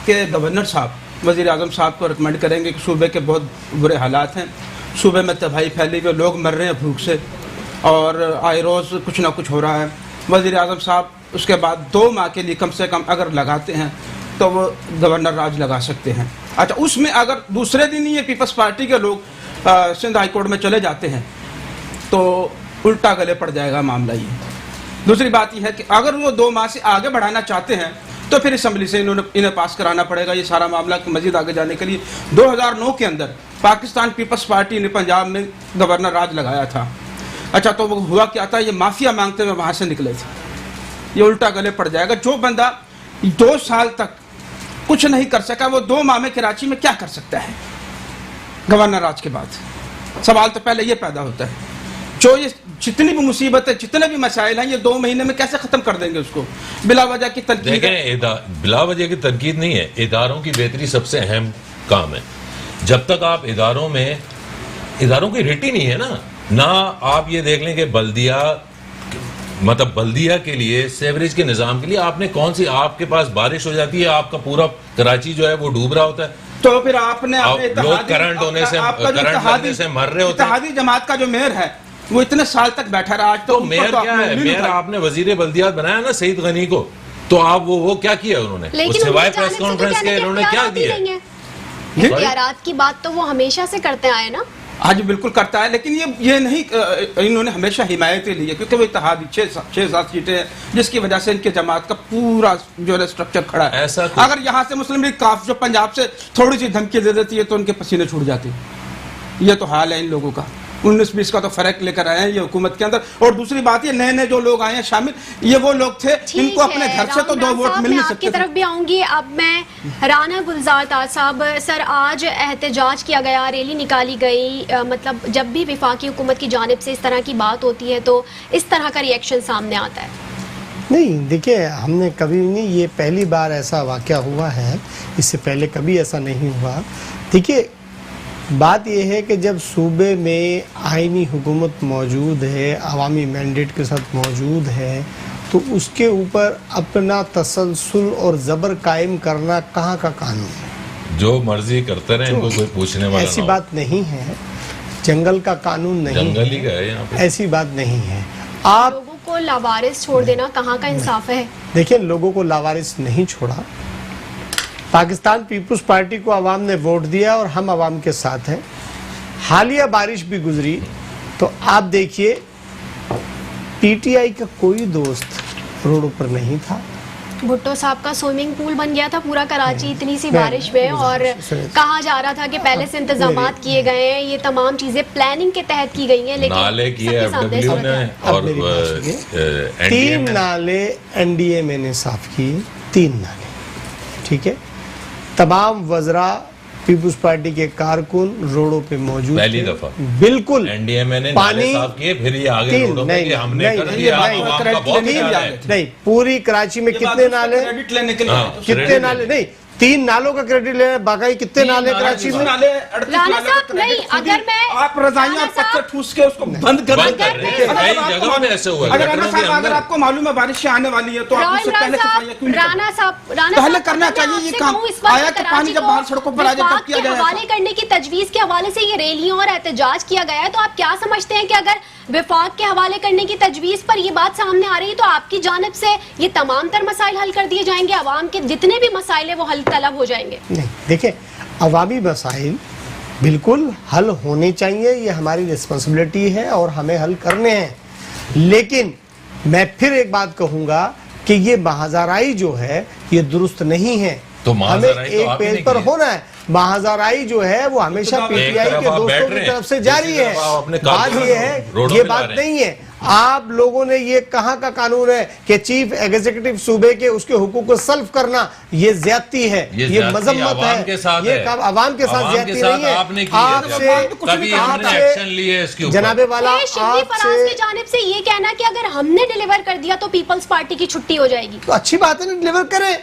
[SPEAKER 3] कि गवर्नर साहब वज़ीर आज़म साहब को रिकमेंड करेंगे कि सूबे के बहुत बुरे हालात हैं, सूबे में तबाही फैली हुई, लोग मर रहे हैं भूख से और आए रोज़ कुछ ना कुछ हो रहा है। वज़ीर आज़म साहब उसके बाद 2 माह के लिए कम से कम अगर लगाते हैं तो वो गवर्नर राज लगा सकते हैं। अच्छा, उसमें अगर दूसरे दिन ही ये पीपल्स पार्टी के लोग सिंध हाई कोर्ट में चले जाते हैं तो उल्टा गले पड़ जाएगा मामला। ये दूसरी बात यह है कि अगर वो 2 माह से आगे बढ़ाना चाहते हैं तो फिर असम्बली से इन्हें पास कराना पड़ेगा ये सारा मामला मजीद आगे जाने के लिए। 2009 के अंदर पाकिस्तान पीपल्स पार्टी ने पंजाब में गवर्नर राज लगाया था। अच्छा, तो वो हुआ क्या था? ये माफिया मांगते हुए वहां से निकले थे। ये उल्टा गले पड़ जाएगा। जो बंदा 2 साल तक कुछ नहीं कर सका, वो 2 माह में कराची में क्या कर सकता है गवर्नर राज के बाद? सवाल तो पहले ये पैदा होता है। जो ये जितनी भी मुसीबतें, जितने भी मसाइल हैं, ये 2 महीने में कैसे खत्म कर देंगे उसको? बिला वजह की तनकीद।
[SPEAKER 2] देखें, बिला वजह की तनकीद नहीं है, इदारों की बेहतरी सबसे अहम काम है। जब तक आप इदारों की रेटी नहीं है ना आप ये देख लें कि बल्दिया के लिए, सेवरेज के निजाम के लिए आपने कौन सी, आपके पास बारिश हो जाती है, आपका पूरा कराची जो है वो डूब रहा होता है,
[SPEAKER 3] तो फिर आपने
[SPEAKER 2] लोग करंट लगने से मर रहे होते हैं।
[SPEAKER 3] इत्तेहादी जमात का जो मेयर है वो इतने साल तक बैठा रहा, आज
[SPEAKER 2] तो मेयर क्या है? मेयर आपने वजीर बल्दियात बनाया ना सईद गनी को, तो आप वो क्या किया उन्होंने? सिवाय प्रेस कॉन्फ्रेंस के उन्होंने क्या दिया?
[SPEAKER 1] इख्तियारात की बात तो वो हमेशा से करते आए ना।
[SPEAKER 3] आज बिल्कुल करता है, लेकिन ये नहीं, इन्होंने हमेशा हिमायतें ली है, क्योंकि वो इत्तेहादी 6-7 सीटें हैं, जिसकी वजह से इनके जमात का पूरा जो है स्ट्रक्चर खड़ा है।
[SPEAKER 2] ऐसा
[SPEAKER 3] अगर यहाँ से मुस्लिम लीग काफ जो पंजाब से थोड़ी सी धमकी दे देती है तो उनके पसीने छूट जाते हैं। ये तो हाल है इन लोगों का। 19-20 का तो फर्क लेकर आए हैं ये हुकूमत के अंदर। और दूसरी बात, ये नए जो लोग आए हैं शामिल, ये वो लोग थे जिनको अपने घर से तो 2 वोट मिल नहीं सकते।
[SPEAKER 1] आपकी तरफ भी आऊंगी। अब मैं राना गुलजार ताज साहब, सर आज एहतजाज किया गया, रैली निकाली गई, मतलब जब भी विफाकी हुकूमत की जानिब से इस तरह की बात होती है तो इस तरह का रिएक्शन सामने आता है?
[SPEAKER 4] नहीं, देखिए, हमने कभी नहीं, ये पहली बार ऐसा वाक़या हुआ है, इससे पहले कभी ऐसा नहीं हुआ। देखिए, बात यह है कि जब सूबे में आईनी हुकूमत मौजूद है, अवामी मैंडेट के साथ मौजूद है, तो उसके ऊपर अपना तसलसल और ज़बर कायम करना कहाँ का कानून है?
[SPEAKER 2] जो मर्जी करते रहे, इनको कोई पूछने वाला
[SPEAKER 4] ऐसी बात नहीं है। जंगल का कानून नहीं,
[SPEAKER 2] जंगल ही का है यहाँ पे।
[SPEAKER 4] ऐसी बात नहीं है। आप
[SPEAKER 1] लोगों को लावारिस छोड़ देना कहाँ का इंसाफ है?
[SPEAKER 4] देखिए, लोगों को लावारिस नहीं छोड़ा। पाकिस्तान पीपुल्स पार्टी को आवाम ने वोट दिया और हम आवाम के साथ हैं। हालिया बारिश भी गुजरी तो आप देखिए, पीटीआई का कोई दोस्त रोडों पर नहीं था।
[SPEAKER 1] भुट्टो साहब का स्विमिंग पूल बन गया था पूरा कराची इतनी सी बारिश में, और कहा जा रहा था कि पहले से इंतजामात किए गए हैं, ये तमाम चीजें प्लानिंग के तहत की गई हैं, लेकिन
[SPEAKER 2] नाले किए FW ने और
[SPEAKER 4] 3 नाले NDMA ने साफ किए, 3 नाले, ठीक है। तमाम वज़रा पीपुल्स पार्टी के कारकुन रोडों पे मौजूद,
[SPEAKER 2] पहली दफा
[SPEAKER 4] बिल्कुल
[SPEAKER 2] NDMA ने
[SPEAKER 4] पानी
[SPEAKER 2] नाले साफ किए, फिर ये आगे रोडों पे कि हमने कर दिया।
[SPEAKER 4] नहीं, पूरी कराची में कितने नाले, कितने नाले नहीं, 3 नालों का क्रेडिट ले, बाकी कितने नाले कराची में?
[SPEAKER 1] राना साहब नहीं, अगर मैं
[SPEAKER 3] आप रजाइयां पत्थर ठूस के उसको बंद कर अगर आपको मालूम है बारिश आने वाली है तो आप उससे पहले सफाइयां क्यों नहीं?
[SPEAKER 1] राना साहब
[SPEAKER 3] पहले करना चाहिए ये काम। आया कि पानी जब बाहर सड़कों पर आ जाए तब किया जाए।
[SPEAKER 1] हवाले करने की तजवीज के हवाले से ये रैलियां और एहतजाज किया गया है, तो आप क्या समझते हैं कि अगर विफाक के हवाले करने की तजवीज पर ये बात सामने आ रही है तो आपकी जानिब से ये तमाम तर मसाइल हल कर दिए जाएंगे, आवाम के जितने भी मसाइल है वो हल तलब हो जाएंगे?
[SPEAKER 4] नहीं, देखिए, अवामी मसाइल बिल्कुल हल होने चाहिए, ये हमारी रिस्पॉन्सिबिलिटी है और हमें हल करने हैं। लेकिन मैं फिर एक बात कहूंगा कि ये महाजराई जो है ये दुरुस्त नहीं है,
[SPEAKER 2] तो
[SPEAKER 4] हमें एक पेज पर होना है। महाजराई जो है वो हमेशा पीटीआई के दोस्तों की तरफ से जारी है। बात ये है, ये बात नहीं है। आप लोगों ने ये कहाँ का कानून है कि चीफ एग्जीक्यूटिव सूबे के उसके हुकूक को सल्व करना, ये ज्यादती है, ये मजम्मत है, ये आवाम के साथ ज्यादती नहीं है। आपसे जनाबे वाला,
[SPEAKER 1] आपसे जानिब से ये कहना कि अगर हमने डिलीवर कर दिया तो पीपल्स पार्टी की छुट्टी हो जाएगी,
[SPEAKER 4] तो अच्छी बात है ना, डिलीवर करें।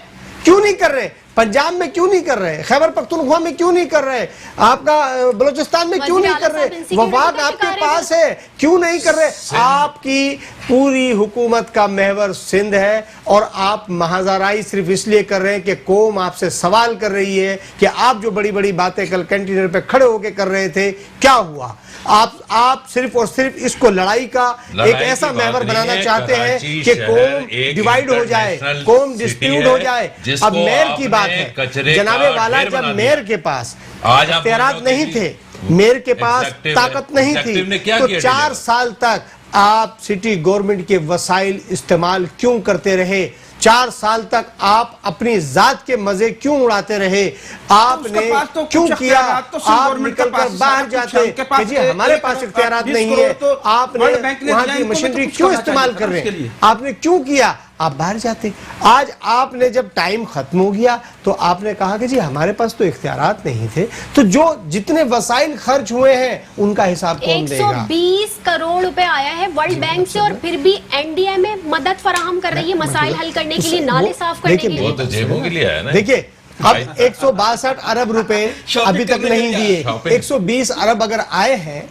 [SPEAKER 4] क्यों नहीं कर रहे? पंजाब में क्यों नहीं कर रहे? खैबर पख्तूनख्वा में क्यों नहीं कर रहे? आपका बलूचिस्तान में क्यों नहीं कर रहे? वफाक आपके पास है, क्यों नहीं कर रहे? आपकी पूरी हुकूमत का महवर सिंध है और आप महाजराई सिर्फ इसलिए कर रहे हैं कि कौम आपसे सवाल कर रही है कि आप जो बड़ी बड़ी बातें कल कंटेनर पे खड़े होकर कर रहे थे, क्या हुआ? आप सिर्फ और सिर्फ इसको लड़ाई का एक ऐसा महवर बनाना चाहते हैं कि कौम डिवाइड हो जाए, कौम डिस्प्यूट हो जाए। अब मेयर की बात है, जनाबे वाला, जब मेयर के पास इख्तियारात नहीं थे, मेयर के पास ताकत नहीं थी, तो 4 साल तक आप सिटी गवर्नमेंट के वसाइल इस्तेमाल क्यों करते रहे? 4 साल तक आप अपनी जात के मजे क्यों उड़ाते रहे? आपने तो क्यों किया? आप निकल कर बाहर जाते कि जी हमारे पास इख्तियारात नहीं है, आपने वहां की मशीनरी क्यों इस्तेमाल कर रहे हैं? आपने क्यों किया? आप बाहर जाते। आज आपने जब टाइम खत्म हो गया तो आपने कहा कि जी हमारे पास तो इख्तियारात नहीं थे, तो जो जितने वसाइल खर्च हुए हैं उनका हिसाब कौन देगा?
[SPEAKER 1] 120 करोड़ रुपए आया है वर्ल्ड बैंक से और फिर भी एनडीए में मदद फराहम कर रही है मसाइल हल करने के लिए, नाले साफ करने के
[SPEAKER 4] देखिए,
[SPEAKER 1] लिए।
[SPEAKER 2] वो तो जेबों के लिए आया ना।
[SPEAKER 4] देखिए अब 162 अरब रुपए अभी तक नहीं दिए, 120 अरब अगर आए हैं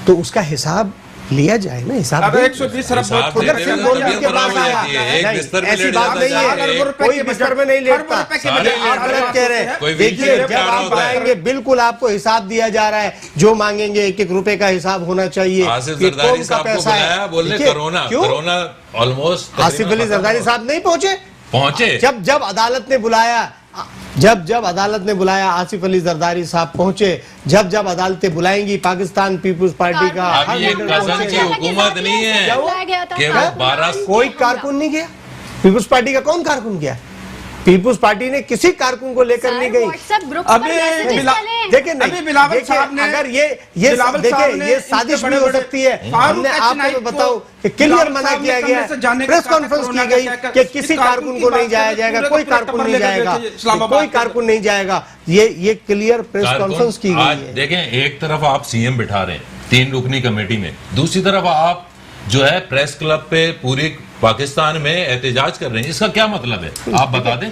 [SPEAKER 4] तो उसका हिसाब लिया जाए ना। हिसाब
[SPEAKER 3] अगर 120 अरब
[SPEAKER 2] हिसाब
[SPEAKER 3] बहुत
[SPEAKER 2] देते
[SPEAKER 3] अगर
[SPEAKER 2] हैं,
[SPEAKER 3] गवर्नमेंट
[SPEAKER 2] तबीयत
[SPEAKER 3] के पास
[SPEAKER 2] खराब हो
[SPEAKER 3] आया,
[SPEAKER 2] जाती है, एक
[SPEAKER 4] नहीं,
[SPEAKER 2] बिस्तर में
[SPEAKER 4] ऐसी
[SPEAKER 2] लेट
[SPEAKER 4] बात
[SPEAKER 2] जाता
[SPEAKER 4] नहीं
[SPEAKER 2] है।
[SPEAKER 4] है, कोई बिस्तर में नहीं लेटता। आप गलत कह रहे हैं।
[SPEAKER 2] कोई
[SPEAKER 4] देखिए
[SPEAKER 2] व्हीलचेयर
[SPEAKER 4] जब
[SPEAKER 2] पे खड़ा
[SPEAKER 4] आप
[SPEAKER 2] होता है।
[SPEAKER 4] आएंगे बिल्कुल आपको हिसाब दिया जा रहा है, जो मांगेंगे एक एक रुपए का हिसाब होना चाहिए।
[SPEAKER 2] आसिफ
[SPEAKER 4] ये
[SPEAKER 2] जरदारी
[SPEAKER 4] कौम का
[SPEAKER 2] साहब को
[SPEAKER 4] पैसा है।
[SPEAKER 2] बुलाया, बोले
[SPEAKER 4] देखिए,
[SPEAKER 2] कोरोना
[SPEAKER 4] क्यों?
[SPEAKER 2] कोरोना ऑलमोस्ट
[SPEAKER 4] आसिफ अली जरदारी साहब नहीं
[SPEAKER 2] पहुंचे।
[SPEAKER 4] जब जब अदालत ने बुलाया, जब अदालत ने बुलाया आसिफ अली जरदारी साहब पहुंचे। जब अदालतें बुलाएंगी पाकिस्तान पीपुल्स पार्टी का
[SPEAKER 2] अब
[SPEAKER 4] हर
[SPEAKER 2] ये
[SPEAKER 4] लीडर
[SPEAKER 2] कसम
[SPEAKER 4] पहुंचेगा।
[SPEAKER 2] की हुकूमत नहीं है
[SPEAKER 4] क्या हुआ?
[SPEAKER 2] कि वो 12
[SPEAKER 4] कोई कारकुन नहीं गया। पीपुल्स पार्टी का कौन कारकुन गया? पीपुल्स पार्टी ने किसी कारकुन को लेकर नहीं गई।
[SPEAKER 1] व्हाट्सएप ग्रुप
[SPEAKER 3] अभी
[SPEAKER 1] पर मैसेजेस
[SPEAKER 3] बिला-
[SPEAKER 1] चले।
[SPEAKER 4] देखिए नहीं,
[SPEAKER 3] अभी बिलावल
[SPEAKER 4] देखिए,
[SPEAKER 3] साहब ने-
[SPEAKER 4] अगर ये
[SPEAKER 3] बिलावल साहब
[SPEAKER 4] देखिए
[SPEAKER 3] ने
[SPEAKER 4] ये
[SPEAKER 3] इनके
[SPEAKER 4] साजिश भी हो
[SPEAKER 3] बड़े-बड़े
[SPEAKER 4] सकती है।
[SPEAKER 3] फारूक
[SPEAKER 4] हमने
[SPEAKER 3] एच
[SPEAKER 4] आपको
[SPEAKER 3] नाइक
[SPEAKER 4] बताओ
[SPEAKER 3] को
[SPEAKER 4] कि क्लियर
[SPEAKER 3] बिलावल
[SPEAKER 4] मना
[SPEAKER 3] साहब
[SPEAKER 4] किया
[SPEAKER 3] ने
[SPEAKER 4] गया
[SPEAKER 3] कमरे से जाने
[SPEAKER 4] है,
[SPEAKER 3] का
[SPEAKER 4] प्रेस
[SPEAKER 3] कहा था
[SPEAKER 4] कॉन्फ्रेंस
[SPEAKER 3] कोरोना
[SPEAKER 4] की
[SPEAKER 3] का
[SPEAKER 4] गई
[SPEAKER 3] क्या
[SPEAKER 4] कि
[SPEAKER 3] कर-
[SPEAKER 4] किसी
[SPEAKER 3] इस
[SPEAKER 4] कारकुन को
[SPEAKER 3] की
[SPEAKER 4] नहीं
[SPEAKER 3] बात
[SPEAKER 4] जाया
[SPEAKER 3] करें,
[SPEAKER 4] जाएगा,
[SPEAKER 3] पूरे
[SPEAKER 4] कोई
[SPEAKER 3] का पूरा
[SPEAKER 4] कारकुन
[SPEAKER 3] कमर
[SPEAKER 4] नहीं
[SPEAKER 3] लेकर
[SPEAKER 4] जाएगा,
[SPEAKER 3] गए थे इस्लामाबाद
[SPEAKER 4] कोई
[SPEAKER 3] के
[SPEAKER 4] कारकुन नहीं जाएगा। ये क्लियर प्रेस कॉन्फ्रेंस की
[SPEAKER 2] आज
[SPEAKER 4] गई है।
[SPEAKER 2] देखें, एक तरफ आप सीएम बिठा रहे हैं 3 रुकनी कमेटी में, दूसरी तरफ आप जो है प्रेस क्लब पे पूरी पाकिस्तान में एहतजाज कर रहे हैं। इसका क्या मतलब है, आप बता दें।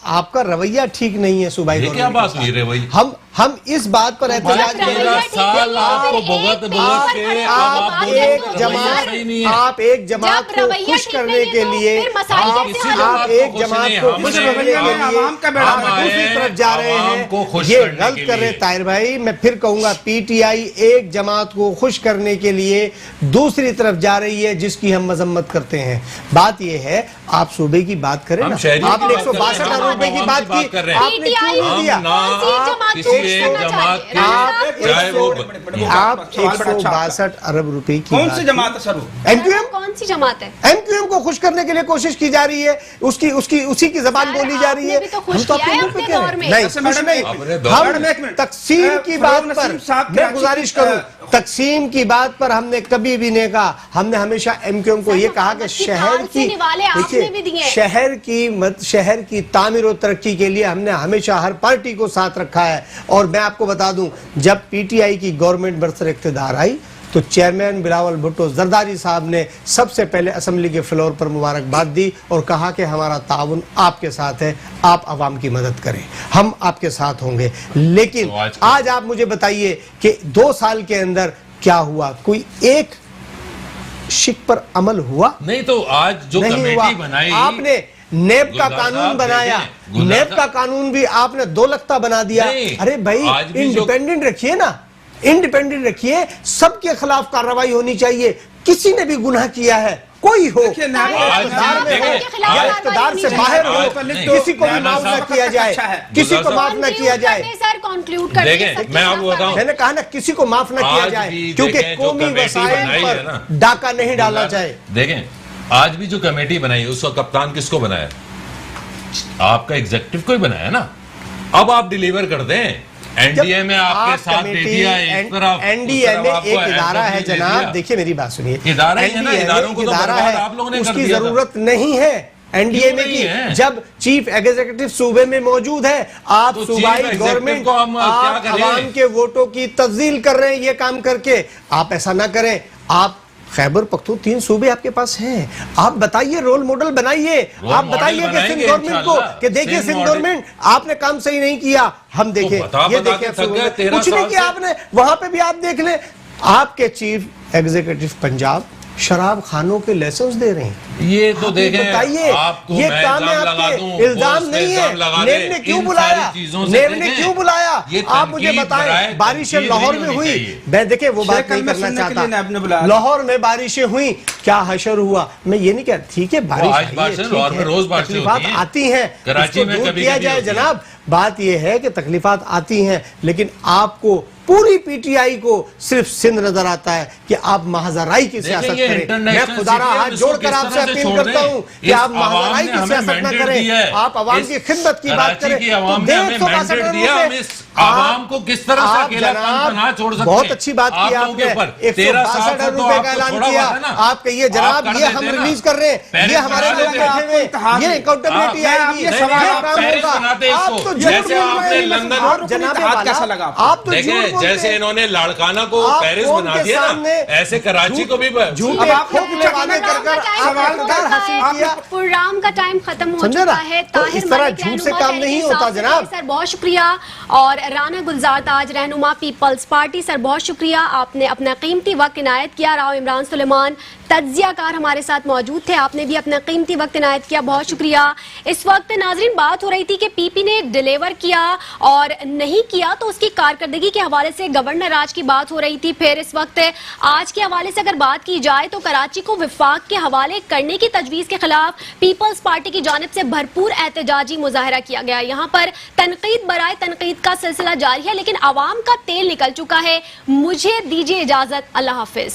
[SPEAKER 4] आपका रवैया ठीक नहीं है सूबाई
[SPEAKER 2] ये क्या
[SPEAKER 4] गवर्नमेंट
[SPEAKER 2] बात
[SPEAKER 4] के
[SPEAKER 2] हुई रे भाई?
[SPEAKER 4] साथ। हम इस बात पर एहतजाज कर रहे
[SPEAKER 2] 13
[SPEAKER 4] हैं।
[SPEAKER 2] साल आपको भुगत भुगत के
[SPEAKER 4] आप एक जमात
[SPEAKER 2] सही नहीं है।
[SPEAKER 4] आप एक जमात
[SPEAKER 1] जब
[SPEAKER 4] को
[SPEAKER 1] रवैया
[SPEAKER 4] खुश
[SPEAKER 1] ठीक
[SPEAKER 4] करने
[SPEAKER 1] नहीं है
[SPEAKER 4] के
[SPEAKER 1] तो
[SPEAKER 4] लिए
[SPEAKER 1] फिर मसाइल
[SPEAKER 2] आप
[SPEAKER 1] कैसे
[SPEAKER 2] किसी
[SPEAKER 1] हल
[SPEAKER 2] जमात
[SPEAKER 4] आप
[SPEAKER 2] को
[SPEAKER 4] एक
[SPEAKER 2] खुश
[SPEAKER 4] जमात
[SPEAKER 2] नहीं,
[SPEAKER 4] को
[SPEAKER 2] हमने
[SPEAKER 4] खुश करने के
[SPEAKER 3] रवैया में
[SPEAKER 4] लिए
[SPEAKER 3] आवाम का बेड़ा
[SPEAKER 4] आप
[SPEAKER 3] है।
[SPEAKER 4] दूसरी तरफ जा रहे
[SPEAKER 2] आवाम को
[SPEAKER 4] हैं।
[SPEAKER 2] खुश
[SPEAKER 4] ये
[SPEAKER 2] करने
[SPEAKER 4] गलत
[SPEAKER 2] के
[SPEAKER 4] कर रहे
[SPEAKER 2] लिए।
[SPEAKER 4] ताहिर भाई। मैं फिर कहूंगा पीटीआई एक जमात को खुश करने के लिए दूसरी तरफ जा रही है, जिसकी हम मजम्मत करते हैं। बात यह है आप सूबे की बात करें
[SPEAKER 2] हम
[SPEAKER 4] ना,
[SPEAKER 2] शहरियों की
[SPEAKER 4] आपने
[SPEAKER 2] बात कर रहे हैं,
[SPEAKER 4] 162
[SPEAKER 2] हम
[SPEAKER 4] अरब रुपए की
[SPEAKER 2] आवाम
[SPEAKER 4] बात
[SPEAKER 2] की बात
[SPEAKER 4] की,
[SPEAKER 2] कर रहे हैं।
[SPEAKER 4] आपने क्यों नहीं
[SPEAKER 1] हम
[SPEAKER 4] दिया?
[SPEAKER 2] ना किसी एक जमात के
[SPEAKER 4] आप
[SPEAKER 2] चाहे वो
[SPEAKER 4] आप 162 अरब रुपए की
[SPEAKER 3] कौन
[SPEAKER 4] बात
[SPEAKER 3] सी
[SPEAKER 4] की।
[SPEAKER 3] जमात है सर वो?
[SPEAKER 4] एमक्यूएम
[SPEAKER 1] कौन सी जमात है?
[SPEAKER 4] एमक्यूएम को खुश करने के लिए कोशिश की जा रही है, उसी की जबान
[SPEAKER 1] सर,
[SPEAKER 4] बोली जा रही है।
[SPEAKER 1] आपने भी तो खुश
[SPEAKER 4] हम तो
[SPEAKER 1] किया
[SPEAKER 4] अपने
[SPEAKER 1] है
[SPEAKER 4] मुंह पे
[SPEAKER 1] अपने
[SPEAKER 4] कह रहे
[SPEAKER 1] दौर
[SPEAKER 4] हैं।
[SPEAKER 1] में।
[SPEAKER 4] नहीं,
[SPEAKER 3] वैसे
[SPEAKER 4] खुश
[SPEAKER 3] मैडम,
[SPEAKER 4] नहीं।
[SPEAKER 2] अपने दौर
[SPEAKER 4] हम
[SPEAKER 3] मैडम, एक मिनट।
[SPEAKER 4] तकसीम की बात
[SPEAKER 3] फरोग
[SPEAKER 4] पर
[SPEAKER 3] नसीम साहब
[SPEAKER 4] मैं
[SPEAKER 3] कराची
[SPEAKER 4] गुजारिश
[SPEAKER 3] की,
[SPEAKER 4] करूं, तकसीम की बात पर हमने कभी भी नहीं कहा। हमने हमेशा एमक्यूएम को
[SPEAKER 1] सर,
[SPEAKER 4] ये कहा कि
[SPEAKER 1] मोहम्मद की
[SPEAKER 4] शहर
[SPEAKER 1] ताल से निवाले आपने भी दिए।
[SPEAKER 4] शहर की तामीर और तरक्की के लिए हमने हमेशा हर पार्टी को साथ रखा है। और मैं आपको बता दूं, जब पीटीआई की गवर्नमेंट बरसर इख्तिदार आई तो चेयरमैन बिलावल भुट्टो जरदारी साहब ने सबसे पहले असेंबली के फ्लोर पर मुबारकबाद दी और कहा कि हमारा ताउन आपके साथ है, आप अवाम की मदद करें, हम आपके साथ होंगे। लेकिन
[SPEAKER 2] तो
[SPEAKER 4] आज आप मुझे बताइए कि 2 साल के अंदर क्या हुआ? कोई एक शिक पर अमल हुआ?
[SPEAKER 2] नहीं, तो आज जो
[SPEAKER 4] नहीं
[SPEAKER 2] कमेटी
[SPEAKER 4] हुआ।
[SPEAKER 2] बनाई,
[SPEAKER 4] आपने नेब का
[SPEAKER 2] गुलजार
[SPEAKER 4] कानून
[SPEAKER 2] साहब
[SPEAKER 4] बनाया,
[SPEAKER 2] देखें, गुलजार
[SPEAKER 4] नेब का
[SPEAKER 2] साहब-
[SPEAKER 4] कानून भी आपने 2 लख्ता बना दिया।
[SPEAKER 2] नहीं,
[SPEAKER 4] अरे भाई
[SPEAKER 2] आज भी जो-
[SPEAKER 4] इंडिपेंडेंट रखिए ना, इंडिपेंडेंट रखिए, सबके खिलाफ कार्रवाई होनी चाहिए। किसी ने भी गुनाह किया है, कोई हो,
[SPEAKER 3] देखिए, नायब
[SPEAKER 2] आज
[SPEAKER 4] इख्तिदार में
[SPEAKER 2] देखें,
[SPEAKER 4] हो
[SPEAKER 1] खिलाफ
[SPEAKER 4] या
[SPEAKER 1] कार्रवाई
[SPEAKER 4] इख्तिदार से
[SPEAKER 1] होनी
[SPEAKER 4] बाहर
[SPEAKER 2] चाहिए।
[SPEAKER 4] हो,
[SPEAKER 2] नहीं,
[SPEAKER 4] किसी को भी
[SPEAKER 2] नाना
[SPEAKER 4] माफ न
[SPEAKER 2] साहब
[SPEAKER 4] किया जाए,
[SPEAKER 3] अच्छा है।
[SPEAKER 4] किसी को
[SPEAKER 2] गुलजार
[SPEAKER 4] माफ न किया जाए।
[SPEAKER 1] सर कंक्लूड कर
[SPEAKER 2] देखें, मैं आपको बताऊं,
[SPEAKER 4] मैंने कहा ना किसी को माफ न किया
[SPEAKER 2] आज
[SPEAKER 4] जाए,
[SPEAKER 2] भी
[SPEAKER 4] क्योंकि
[SPEAKER 2] देखें, जो
[SPEAKER 4] कौमी
[SPEAKER 2] कमेटी
[SPEAKER 4] वसाइल
[SPEAKER 2] बनाई है
[SPEAKER 4] पर
[SPEAKER 2] ना,
[SPEAKER 4] डाका नहीं डालना चाहिए।
[SPEAKER 2] देखें, आज भी जो कमेटी बनाई उसका कप्तान किसको बनाया? आपका एग्जीक्यूटिव को ही बनाया ना। अब आप डिलीवर कर दें। एनडीए में आपके साथ दे दिया एक तरफ,
[SPEAKER 4] एनडीए में
[SPEAKER 2] आपको
[SPEAKER 4] एक इदारा है
[SPEAKER 2] एमएसडी दे
[SPEAKER 4] जनाब,
[SPEAKER 2] दिया।
[SPEAKER 4] देखिए मेरी बात सुनिए,
[SPEAKER 2] इदारा ही है ना,
[SPEAKER 4] NDA में
[SPEAKER 2] इदारों को तो
[SPEAKER 4] इदारा
[SPEAKER 2] बर्बाद
[SPEAKER 4] है,
[SPEAKER 2] आप लोगों ने कर
[SPEAKER 4] उसकी
[SPEAKER 2] दिया था।
[SPEAKER 4] जरूरत नहीं है एनडीए
[SPEAKER 2] क्यों
[SPEAKER 4] में
[SPEAKER 2] नहीं
[SPEAKER 4] की।
[SPEAKER 2] है?
[SPEAKER 4] जब चीफ एग्जीक्यूटिव सूबे में मौजूद है, आप
[SPEAKER 2] तो
[SPEAKER 4] सूबाई
[SPEAKER 2] चीफ एग्जीक्यूटिव
[SPEAKER 4] गवर्नमेंट,
[SPEAKER 2] को हम
[SPEAKER 4] आप
[SPEAKER 2] क्या करें?
[SPEAKER 4] अवाम के वोटों की तब्दील कर रहे हैं ये काम करके। आप ऐसा ना करें। आप खैबर पख्तूनख्वा 3 सूबे आपके पास हैं, आप बताइए, रोल मॉडल बनाइए।
[SPEAKER 2] रोल
[SPEAKER 4] आप
[SPEAKER 2] मॉडल
[SPEAKER 4] बताइए कि
[SPEAKER 2] बनाएंगे
[SPEAKER 4] सिंध गवर्नमेंट को
[SPEAKER 2] इंशाल्लाह।
[SPEAKER 4] कि देखिए
[SPEAKER 2] सिंध
[SPEAKER 4] सिंध
[SPEAKER 2] मॉडल-
[SPEAKER 4] गवर्नमेंट आपने काम सही नहीं किया, हम देखें
[SPEAKER 2] बता
[SPEAKER 4] ये
[SPEAKER 2] बता
[SPEAKER 4] देखें
[SPEAKER 2] के थक गए, 13
[SPEAKER 4] कुछ नहीं
[SPEAKER 2] साल
[SPEAKER 4] किया
[SPEAKER 2] से।
[SPEAKER 4] आपने। वहां पे भी आप देख लें, आपके चीफ एग्जीक्यूटिव पंजाब शराब खानों के लाइसेंस दे रहे हैं।
[SPEAKER 2] ये तो
[SPEAKER 4] आप
[SPEAKER 2] देखें,
[SPEAKER 4] बताइए,
[SPEAKER 2] आपको
[SPEAKER 4] ये
[SPEAKER 2] मैं
[SPEAKER 4] काम है
[SPEAKER 2] इल्जाम लगा
[SPEAKER 4] आपके,
[SPEAKER 2] दूं,
[SPEAKER 4] इल्जाम
[SPEAKER 2] पोस्ट
[SPEAKER 4] नहीं
[SPEAKER 2] इल्जाम लगा
[SPEAKER 4] है।
[SPEAKER 2] दे,
[SPEAKER 4] नेब ने क्यों
[SPEAKER 2] इन
[SPEAKER 4] बुलाया?
[SPEAKER 2] सारी चीजों से
[SPEAKER 4] नेब ने
[SPEAKER 2] देखें,
[SPEAKER 4] क्यों बुलाया?
[SPEAKER 2] ये
[SPEAKER 4] आप मुझे
[SPEAKER 2] तनकीद
[SPEAKER 4] बताएं।
[SPEAKER 2] बराए
[SPEAKER 4] बारिशें
[SPEAKER 2] तनकीद
[SPEAKER 4] लाहौर
[SPEAKER 2] नहीं
[SPEAKER 4] में
[SPEAKER 2] होनी
[SPEAKER 4] हुई,
[SPEAKER 2] चाहिए।
[SPEAKER 4] मैं देखे वो बात
[SPEAKER 3] शेख
[SPEAKER 4] नहीं
[SPEAKER 3] अहमद
[SPEAKER 4] करना
[SPEAKER 3] सुन्नी के लिए नेब ने
[SPEAKER 4] चाहता।
[SPEAKER 3] बुलाया।
[SPEAKER 4] लाहौर में बारिशें हुई, क्या हशर हुआ? मैं ये नहीं कह, ठीक है बारिश
[SPEAKER 2] आज
[SPEAKER 4] आई है,
[SPEAKER 2] बारिशें,
[SPEAKER 4] ठीक
[SPEAKER 2] लाहौर
[SPEAKER 4] है,
[SPEAKER 2] में रोज बारिशें
[SPEAKER 4] तकलीफात
[SPEAKER 2] होती हैं।
[SPEAKER 4] आती हैं,
[SPEAKER 2] कराची
[SPEAKER 4] उसको
[SPEAKER 2] में
[SPEAKER 4] दूर
[SPEAKER 2] कभी
[SPEAKER 4] किया
[SPEAKER 2] कभी
[SPEAKER 4] जाए
[SPEAKER 2] होती हैं।
[SPEAKER 4] जनाब। बात यह है कि तकलीफात आती हैं, लेकिन आपको पूरी पीटीआई को सिर्फ सिंध नजर आता है कि आप महाजराई की सियासत
[SPEAKER 2] ये
[SPEAKER 4] करें। मैं
[SPEAKER 2] इंटरनेशनल
[SPEAKER 4] खुदारा
[SPEAKER 2] सिटी है,
[SPEAKER 4] हाथ
[SPEAKER 2] इसको
[SPEAKER 4] जोड़कर
[SPEAKER 2] किस
[SPEAKER 4] आपसे
[SPEAKER 2] तरह से
[SPEAKER 4] अपील
[SPEAKER 2] छोड़
[SPEAKER 4] करता
[SPEAKER 2] दें?
[SPEAKER 4] हूं कि
[SPEAKER 2] इस
[SPEAKER 4] आप
[SPEAKER 2] आवाम
[SPEAKER 4] महाजराई
[SPEAKER 2] ने
[SPEAKER 4] की
[SPEAKER 2] हमें
[SPEAKER 4] सियासत न
[SPEAKER 2] मैंडेट
[SPEAKER 4] करें,
[SPEAKER 2] दिया है।
[SPEAKER 4] आप अवाम
[SPEAKER 2] इस
[SPEAKER 4] की खिदमत की बात
[SPEAKER 2] कराची
[SPEAKER 4] करें।
[SPEAKER 2] की आवाम ने हमें
[SPEAKER 4] 162
[SPEAKER 2] मैंडेट दिया, हम इस आवाम को किस तरह से अकेला तनहा छोड़ सकते हैं?
[SPEAKER 4] बहुत अच्छी बात की
[SPEAKER 2] आप लोगों के
[SPEAKER 4] आपने।
[SPEAKER 2] ऊपर
[SPEAKER 4] 162
[SPEAKER 2] तो
[SPEAKER 4] रुपए का
[SPEAKER 2] आपको
[SPEAKER 4] ऐलान
[SPEAKER 2] थोड़ा
[SPEAKER 4] किया,
[SPEAKER 2] बहुत है ना।
[SPEAKER 4] आप कहिए जनाब
[SPEAKER 2] आप कर
[SPEAKER 4] ये
[SPEAKER 2] देते
[SPEAKER 4] हम
[SPEAKER 2] ना।
[SPEAKER 4] रिलीज कर रहे हैं,
[SPEAKER 2] पेरिस
[SPEAKER 4] ये हमारे
[SPEAKER 2] बना
[SPEAKER 4] लोग
[SPEAKER 2] देते
[SPEAKER 4] बैठे हुए
[SPEAKER 3] आप
[SPEAKER 4] ये अकाउंटेबिलिटी
[SPEAKER 2] आप-
[SPEAKER 4] आएगी,
[SPEAKER 3] ये सवाल
[SPEAKER 4] ये
[SPEAKER 3] आप
[SPEAKER 4] काम
[SPEAKER 2] पेरिस
[SPEAKER 4] होगा।
[SPEAKER 2] बनाते हैं
[SPEAKER 4] आप
[SPEAKER 2] इसको।
[SPEAKER 4] तो
[SPEAKER 2] जैसे
[SPEAKER 4] झूठ बोल
[SPEAKER 2] आपने
[SPEAKER 4] रहे हैं,
[SPEAKER 2] लंदन-
[SPEAKER 4] जनाब
[SPEAKER 3] हाथ
[SPEAKER 4] वाला,
[SPEAKER 3] कैसा लगा आपको?
[SPEAKER 4] आप तो झूठ
[SPEAKER 2] देखिए
[SPEAKER 4] बोलते
[SPEAKER 2] जैसे
[SPEAKER 4] हैं।
[SPEAKER 2] इन्होंने लाड़काना को
[SPEAKER 4] आप
[SPEAKER 2] पेरिस
[SPEAKER 4] कौन
[SPEAKER 2] बना
[SPEAKER 4] के
[SPEAKER 2] दिया
[SPEAKER 4] सामने
[SPEAKER 2] ना, ऐसे कराची को भी
[SPEAKER 4] झूठ
[SPEAKER 3] अब आप लोग
[SPEAKER 4] खोखले वादे कर कर
[SPEAKER 3] सवाल का
[SPEAKER 4] हासिल किया।
[SPEAKER 1] प्रोग्राम का टाइम खत्म हो
[SPEAKER 4] समझे
[SPEAKER 1] चुका
[SPEAKER 4] ना?
[SPEAKER 1] है।
[SPEAKER 4] तो
[SPEAKER 1] ताहिर
[SPEAKER 4] इस तरह
[SPEAKER 1] मलिक
[SPEAKER 4] झूठ से
[SPEAKER 1] रहनुमा
[SPEAKER 4] काम
[SPEAKER 1] तहरीक
[SPEAKER 4] नहीं
[SPEAKER 1] इंसाफ
[SPEAKER 4] होता
[SPEAKER 1] से
[SPEAKER 4] जनाब।
[SPEAKER 1] सर बहुत शुक्रिया। और राना गुलजार ताज रहनुमा पीपल्स पार्टी सर बहुत शुक्रिया, आपने अपना कीमती वक्त इनायत किया। राव इमरान सुलेमान तज्जियाकार हमारे साथ मौजूद थे, आपने भी अपना कीमती वक्त इनायत किया, बहुत शुक्रिया। इस वक्त नाजरीन बात हो रही थी कि पीपी ने डिलीवर किया और नहीं किया, तो उसकी कारकर्दगी के हवाले से गवर्नर राज की बात हो रही थी। फिर इस वक्त आज के हवाले से अगर बात की जाए तो कराची को विफाक के हवाले करने की तजवीज के खिलाफ पीपल्स पार्टी की जानिब से भरपूर एहतजाजी मुजाहरा किया गया। यहाँ पर तनकीद बराए तनकीद का सिलसिला जारी है, लेकिन अवाम का तेल निकल चुका है। मुझे दीजिए इजाजत, अल्लाह हाफिज।